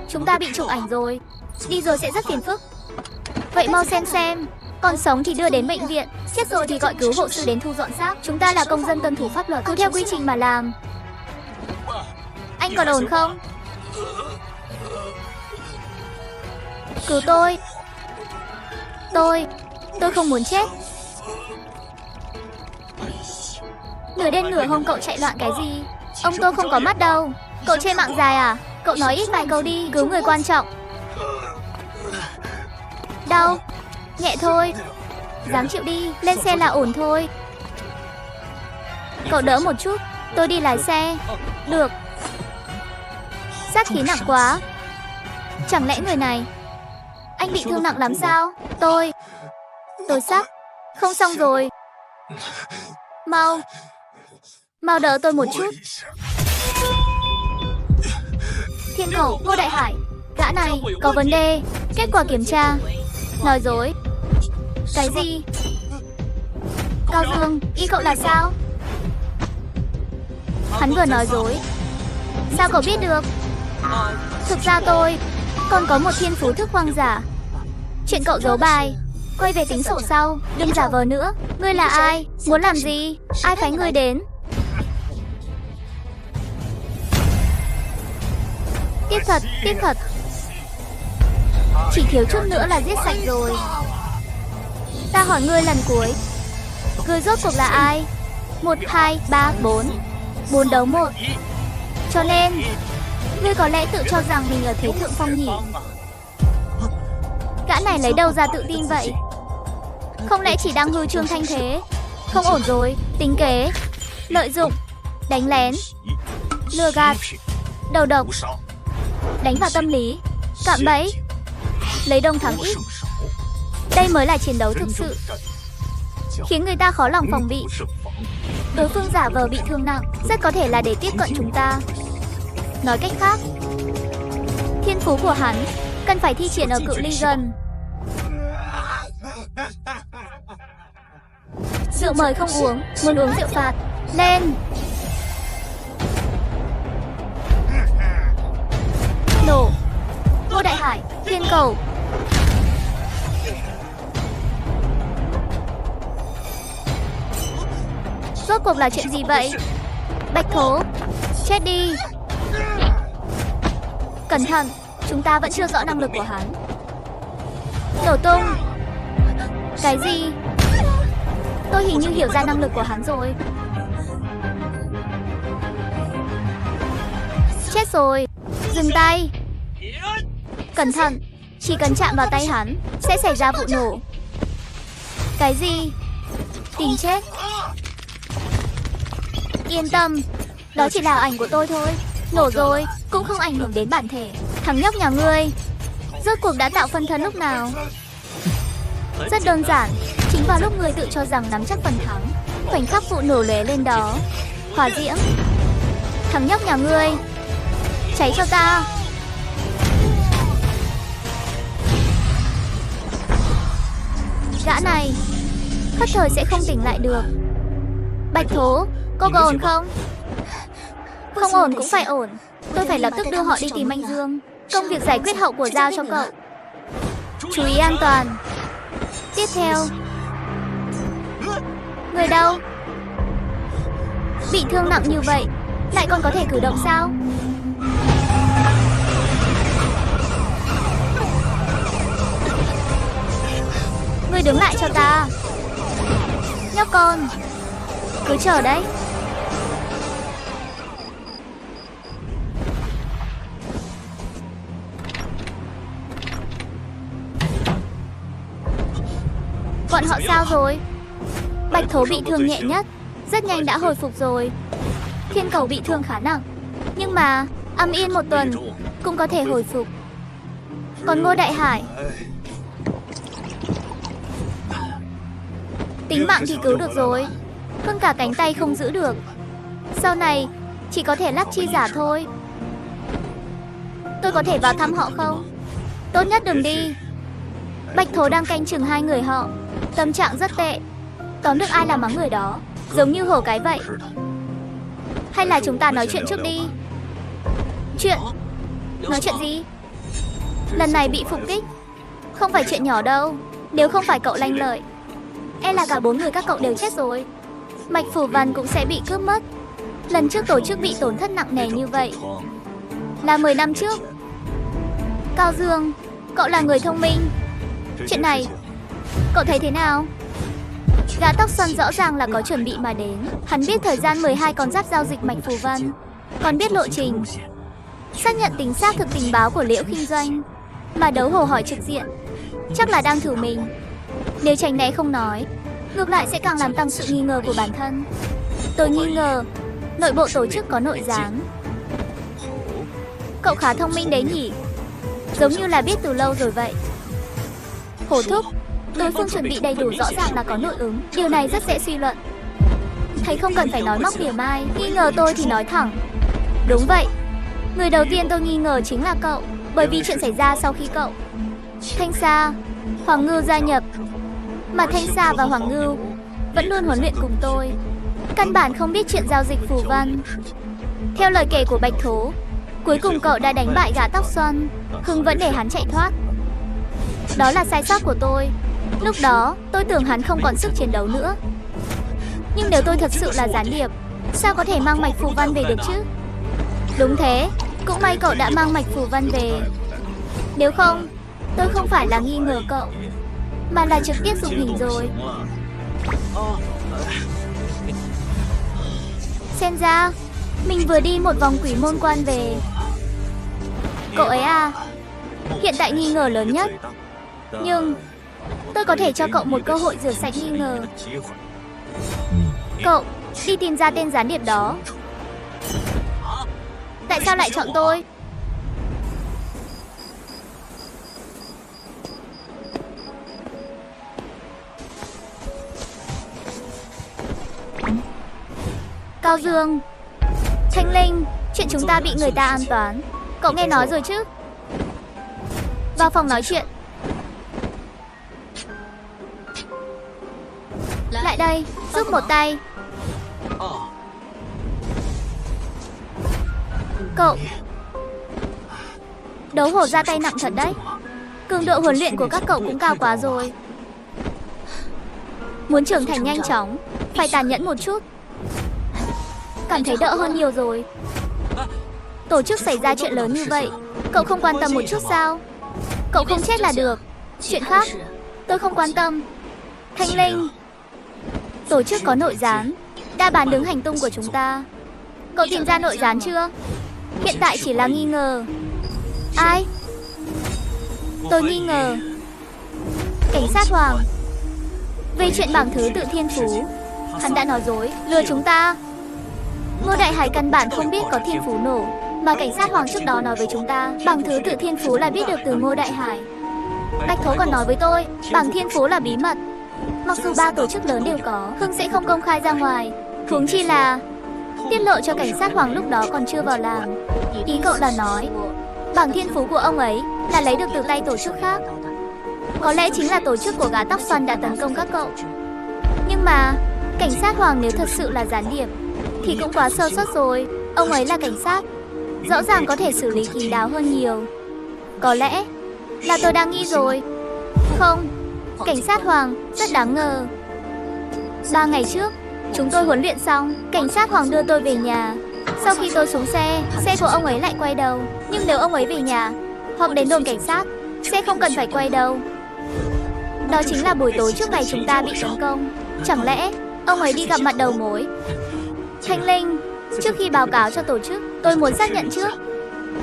Chúng ta bị chụp ảnh rồi. Đi rồi sẽ rất phiền phức. Vậy mau xem. Còn sống thì đưa đến bệnh viện, chết rồi thì gọi cứu hộ sư đến thu dọn xác. Chúng ta là công dân tuân thủ pháp luật, cứ theo quy trình mà làm. Anh còn ổn không? Cứu tôi. Tôi không muốn chết. Nửa đêm nửa hôm cậu chạy loạn cái gì? Ông tôi không có mắt đâu. Cậu chê mạng dài à? Cậu nói ít vài câu đi, cứu người quan trọng. Đau. Nhẹ thôi. Dám chịu đi, lên xe là ổn thôi. Cậu đỡ một chút, tôi đi lái xe. Được. Sát khí nặng quá. Chẳng lẽ người này... Anh bị thương nặng lắm sao? Tôi sắp không xong rồi. Mau đỡ tôi một chút. Thiên Cầu, Ngô Đại Hải, gã này có vấn đề. Kết quả kiểm tra nói dối. Cái gì? Cao Dương, ý cậu là sao? Hắn vừa nói dối. Sao cậu biết được? Thực ra tôi còn có một thiên phú thức hoang giả. Chuyện cậu giấu bài, quay về tính sổ sau. Đừng giả vờ nữa. Ngươi là ai? Muốn làm gì? Ai phái ngươi đến? Tiếp thật. Chỉ thiếu chút nữa là giết sạch rồi. Ta hỏi ngươi lần cuối, ngươi rốt cuộc là ai? 1, 2, 3, 4 đấu 1. Cho nên ngươi có lẽ tự cho rằng mình là thế thượng phong nhỉ? Gã này lấy đâu ra tự tin vậy? Không lẽ chỉ đang hư trương thanh thế? Không ổn rồi. Tính kế, lợi dụng, đánh lén, lừa gạt, đầu độc, đánh vào tâm lý, cạm bẫy, lấy đông thắng ít. Đây mới là chiến đấu thực sự, khiến người ta khó lòng phòng bị. Đối phương giả vờ bị thương nặng, rất có thể là để tiếp cận chúng ta. Nói cách khác, thiên phú của hắn cần phải thi triển ở cự ly gần. Rượu mời không uống, muốn uống rượu phạt. Lên. Nổ. Ngô Đại Hải, Thiên Cầu. Rốt cuộc là chuyện gì vậy? Bạch Thố, chết đi. Cẩn thận, chúng ta vẫn chưa rõ năng lực của hắn. Nổ tung. Cái gì? Tôi hình như hiểu ra năng lực của hắn rồi. Chết rồi. Dừng tay. Cẩn thận, chỉ cần chạm vào tay hắn sẽ xảy ra vụ nổ. Cái gì? Tìm chết. Yên tâm, đó chỉ là ảnh của tôi thôi. Nổ rồi, cũng không ảnh hưởng đến bản thể. Thằng nhóc nhà ngươi rốt cuộc đã tạo phân thân lúc nào? Rất đơn giản, chính vào lúc ngươi tự cho rằng nắm chắc phần thắng, khoảnh khắc vụ nổ lóe lên đó. Hỏa diễm. Thằng nhóc nhà ngươi, cháy cho ta. Gã này khất thời sẽ không tỉnh lại được. Bạch Thố, cô có ổn không? Không ổn cũng phải ổn. Tôi phải lập tức đưa họ đi tìm anh Dương. Công việc giải quyết hậu của giao cho cậu. Chú ý an toàn. Tiếp theo. Người đâu? Bị thương nặng như vậy, lại còn có thể cử động sao? Ngươi đứng lại cho ta. Nhóc con, cứ chờ đấy. Bọn họ sao rồi? Bạch Thố bị thương nhẹ nhất, rất nhanh đã hồi phục rồi. Thiên Cầu bị thương khá nặng, nhưng mà yên một tuần cũng có thể hồi phục. Còn Ngô Đại Hải Tính mạng thì cứu được rồi, hơn cả cánh tay không giữ được. Sau này chỉ có thể lắc chi giả thôi. Tôi có thể vào thăm họ không? Tốt nhất đừng đi. Bạch Thố đang canh chừng hai người họ, tâm trạng rất tệ. Tóm được ai là mắng người đó, giống như hổ cái vậy. Hay là chúng ta nói chuyện trước đi. Chuyện? Nói chuyện gì? Lần này bị phục kích, không phải chuyện nhỏ đâu. Nếu không phải cậu lanh lợi, e là cả 4 người các cậu đều chết rồi. Mạch Phủ Văn cũng sẽ bị cướp mất. Lần trước tổ chức bị tổn thất nặng nề như vậy là 10 năm trước. Cao Dương, cậu là người thông minh. Chuyện này, cậu thấy thế nào? Gã tóc xoăn rõ ràng là có chuẩn bị mà đến. Hắn biết thời gian 12 con giáp giao dịch Mạch Phủ Văn, còn biết lộ trình, xác nhận tính xác thực tình báo của Liễu Kinh Doanh. Mà đấu hổ hỏi trực diện, chắc là đang thử mình. Nếu tránh né không nói, ngược lại sẽ càng làm tăng sự nghi ngờ của bản thân. Tôi nghi ngờ nội bộ tổ chức có nội gián. Cậu khá thông minh đấy nhỉ, giống như là biết từ lâu rồi vậy. Hổ thúc, đối phương chuẩn bị đầy đủ rõ ràng là có nội ứng. Điều này rất dễ suy luận. Thầy không cần phải nói móc mỉa mai. Nghi ngờ tôi thì nói thẳng. Đúng vậy, người đầu tiên tôi nghi ngờ chính là cậu. Bởi vì chuyện xảy ra sau khi cậu, Thanh Sa, Hoàng Ngưu gia nhập. Mà Thanh Sa và Hoàng Ngưu vẫn luôn huấn luyện cùng tôi, căn bản không biết chuyện giao dịch phù văn. Theo lời kể của Bạch Thố, cuối cùng cậu đã đánh bại gã tóc xoăn, Hưng vẫn để hắn chạy thoát. Đó là sai sót của tôi. Lúc đó tôi tưởng hắn không còn sức chiến đấu nữa. Nhưng nếu tôi thật sự là gián điệp, sao có thể mang mạch phù văn về được chứ? Đúng thế, cũng may cậu đã mang mạch phù văn về. Nếu không, tôi không phải là nghi ngờ cậu, mà là trực tiếp dùng hình rồi. Xem ra mình vừa đi một vòng quỷ môn quan về. Cậu ấy à, hiện tại nghi ngờ lớn nhất. Nhưng tôi có thể cho cậu một cơ hội rửa sạch nghi ngờ. Cậu đi tìm ra tên gián điệp đó. Tại sao lại chọn tôi? Cao Dương, Thanh Linh, chuyện chúng ta bị người ta an toán, cậu nghe nói rồi chứ? Vào phòng nói chuyện. Lại đây, giúp một tay. Cậu, đấu hổ ra tay nặng thật đấy. Cường độ huấn luyện của các cậu cũng cao quá rồi. Muốn trưởng thành nhanh chóng, phải tàn nhẫn một chút. Cảm thấy đỡ hơn nhiều rồi. Tổ chức xảy ra chuyện lớn như vậy, cậu không quan tâm một chút sao? Cậu không chết là được. Chuyện khác, tôi không quan tâm. Thanh Linh, tổ chức có nội gián, đã bán đứng hành tung của chúng ta. Cậu tìm ra nội gián chưa? Hiện tại chỉ là nghi ngờ. Ai? Tôi nghi ngờ cảnh sát Hoàng. Về chuyện bảng thứ tự thiên phú, hắn đã nói dối, lừa chúng ta. Ngô Đại Hải căn bản không biết có thiên phú nổ, mà cảnh sát Hoàng trước đó nói với chúng ta bảng thứ tự thiên phú là biết được từ Ngô Đại Hải. Bạch Thố còn nói với tôi bảng thiên phú là bí mật. Mặc dù 3 tổ chức lớn đều có, Hưng sẽ không công khai ra ngoài. Huống chi là tiết lộ cho cảnh sát Hoàng lúc đó còn chưa vào làm. Ý cậu là nói bảng thiên phú của ông ấy là lấy được từ tay tổ chức khác. Có lẽ chính là tổ chức của gã tóc xoăn đã tấn công các cậu. Nhưng mà cảnh sát Hoàng nếu thật sự là gián điệp thì cũng quá sơ suất rồi. Ông ấy là cảnh sát, rõ ràng có thể xử lý kín đáo hơn nhiều. Có lẽ là tôi đang nghi rồi. Không, cảnh sát Hoàng rất đáng ngờ. 3 ngày trước, chúng tôi huấn luyện xong, cảnh sát Hoàng đưa tôi về nhà. Sau khi tôi xuống xe của ông ấy lại quay đầu. Nhưng nếu ông ấy về nhà hoặc đến đồn cảnh sát, xe không cần phải quay đầu. Đó chính là buổi tối trước ngày chúng ta bị tấn công. Chẳng lẽ ông ấy đi gặp mặt đầu mối? Thanh Linh, trước khi báo cáo cho tổ chức, tôi muốn xác nhận trước.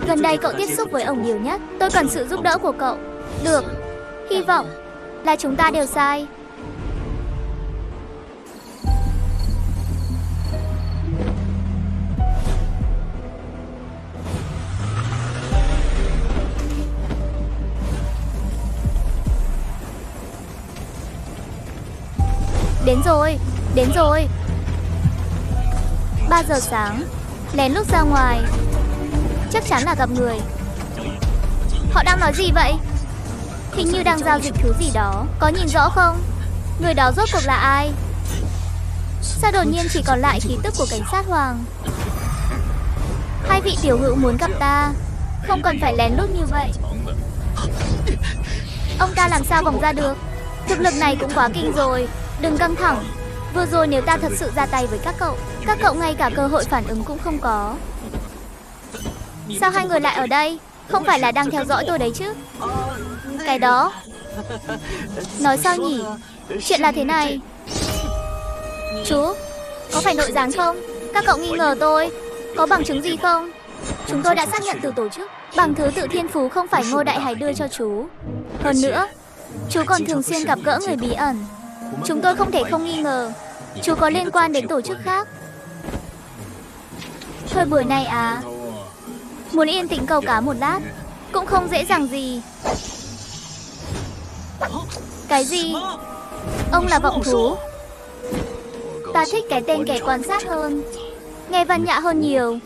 Gần đây cậu tiếp xúc với ông nhiều nhất, tôi cần sự giúp đỡ của cậu. Được, hy vọng là chúng ta đều sai. Đến rồi, đến rồi. 3 giờ sáng, lén lút ra ngoài. Chắc chắn là gặp người. Họ đang nói gì vậy? Hình như đang giao dịch thứ gì đó. Có nhìn rõ không? Người đó rốt cuộc là ai? Sao đột nhiên chỉ còn lại khí tức của cảnh sát Hoàng? Hai vị tiểu hữu muốn gặp ta, không cần phải lén lút như vậy. Ông ta làm sao vòng ra được? Thực lực này cũng quá kinh rồi. Đừng căng thẳng. Vừa rồi nếu ta thật sự ra tay với các cậu ngay cả cơ hội phản ứng cũng không có. Sao hai người lại ở đây? Không phải là đang theo dõi tôi đấy chứ? Cái đó. Nói sao nhỉ? Chuyện là thế này. Chú, có phải nội gián không? Các cậu nghi ngờ tôi. Có bằng chứng gì không? Chúng tôi đã xác nhận từ tổ chức. Bằng thứ tự thiên phú không phải Ngô Đại Hải đưa cho chú. Hơn nữa, chú còn thường xuyên gặp gỡ người bí ẩn. Chúng tôi không thể không nghi ngờ chú có liên quan đến tổ chức khác. Thôi buổi này à? Muốn yên tĩnh câu cá một lát cũng không dễ dàng gì. Cái gì? Ông là vọng thú? Ta thích cái tên kẻ quan sát hơn, nghe văn nhã hơn nhiều.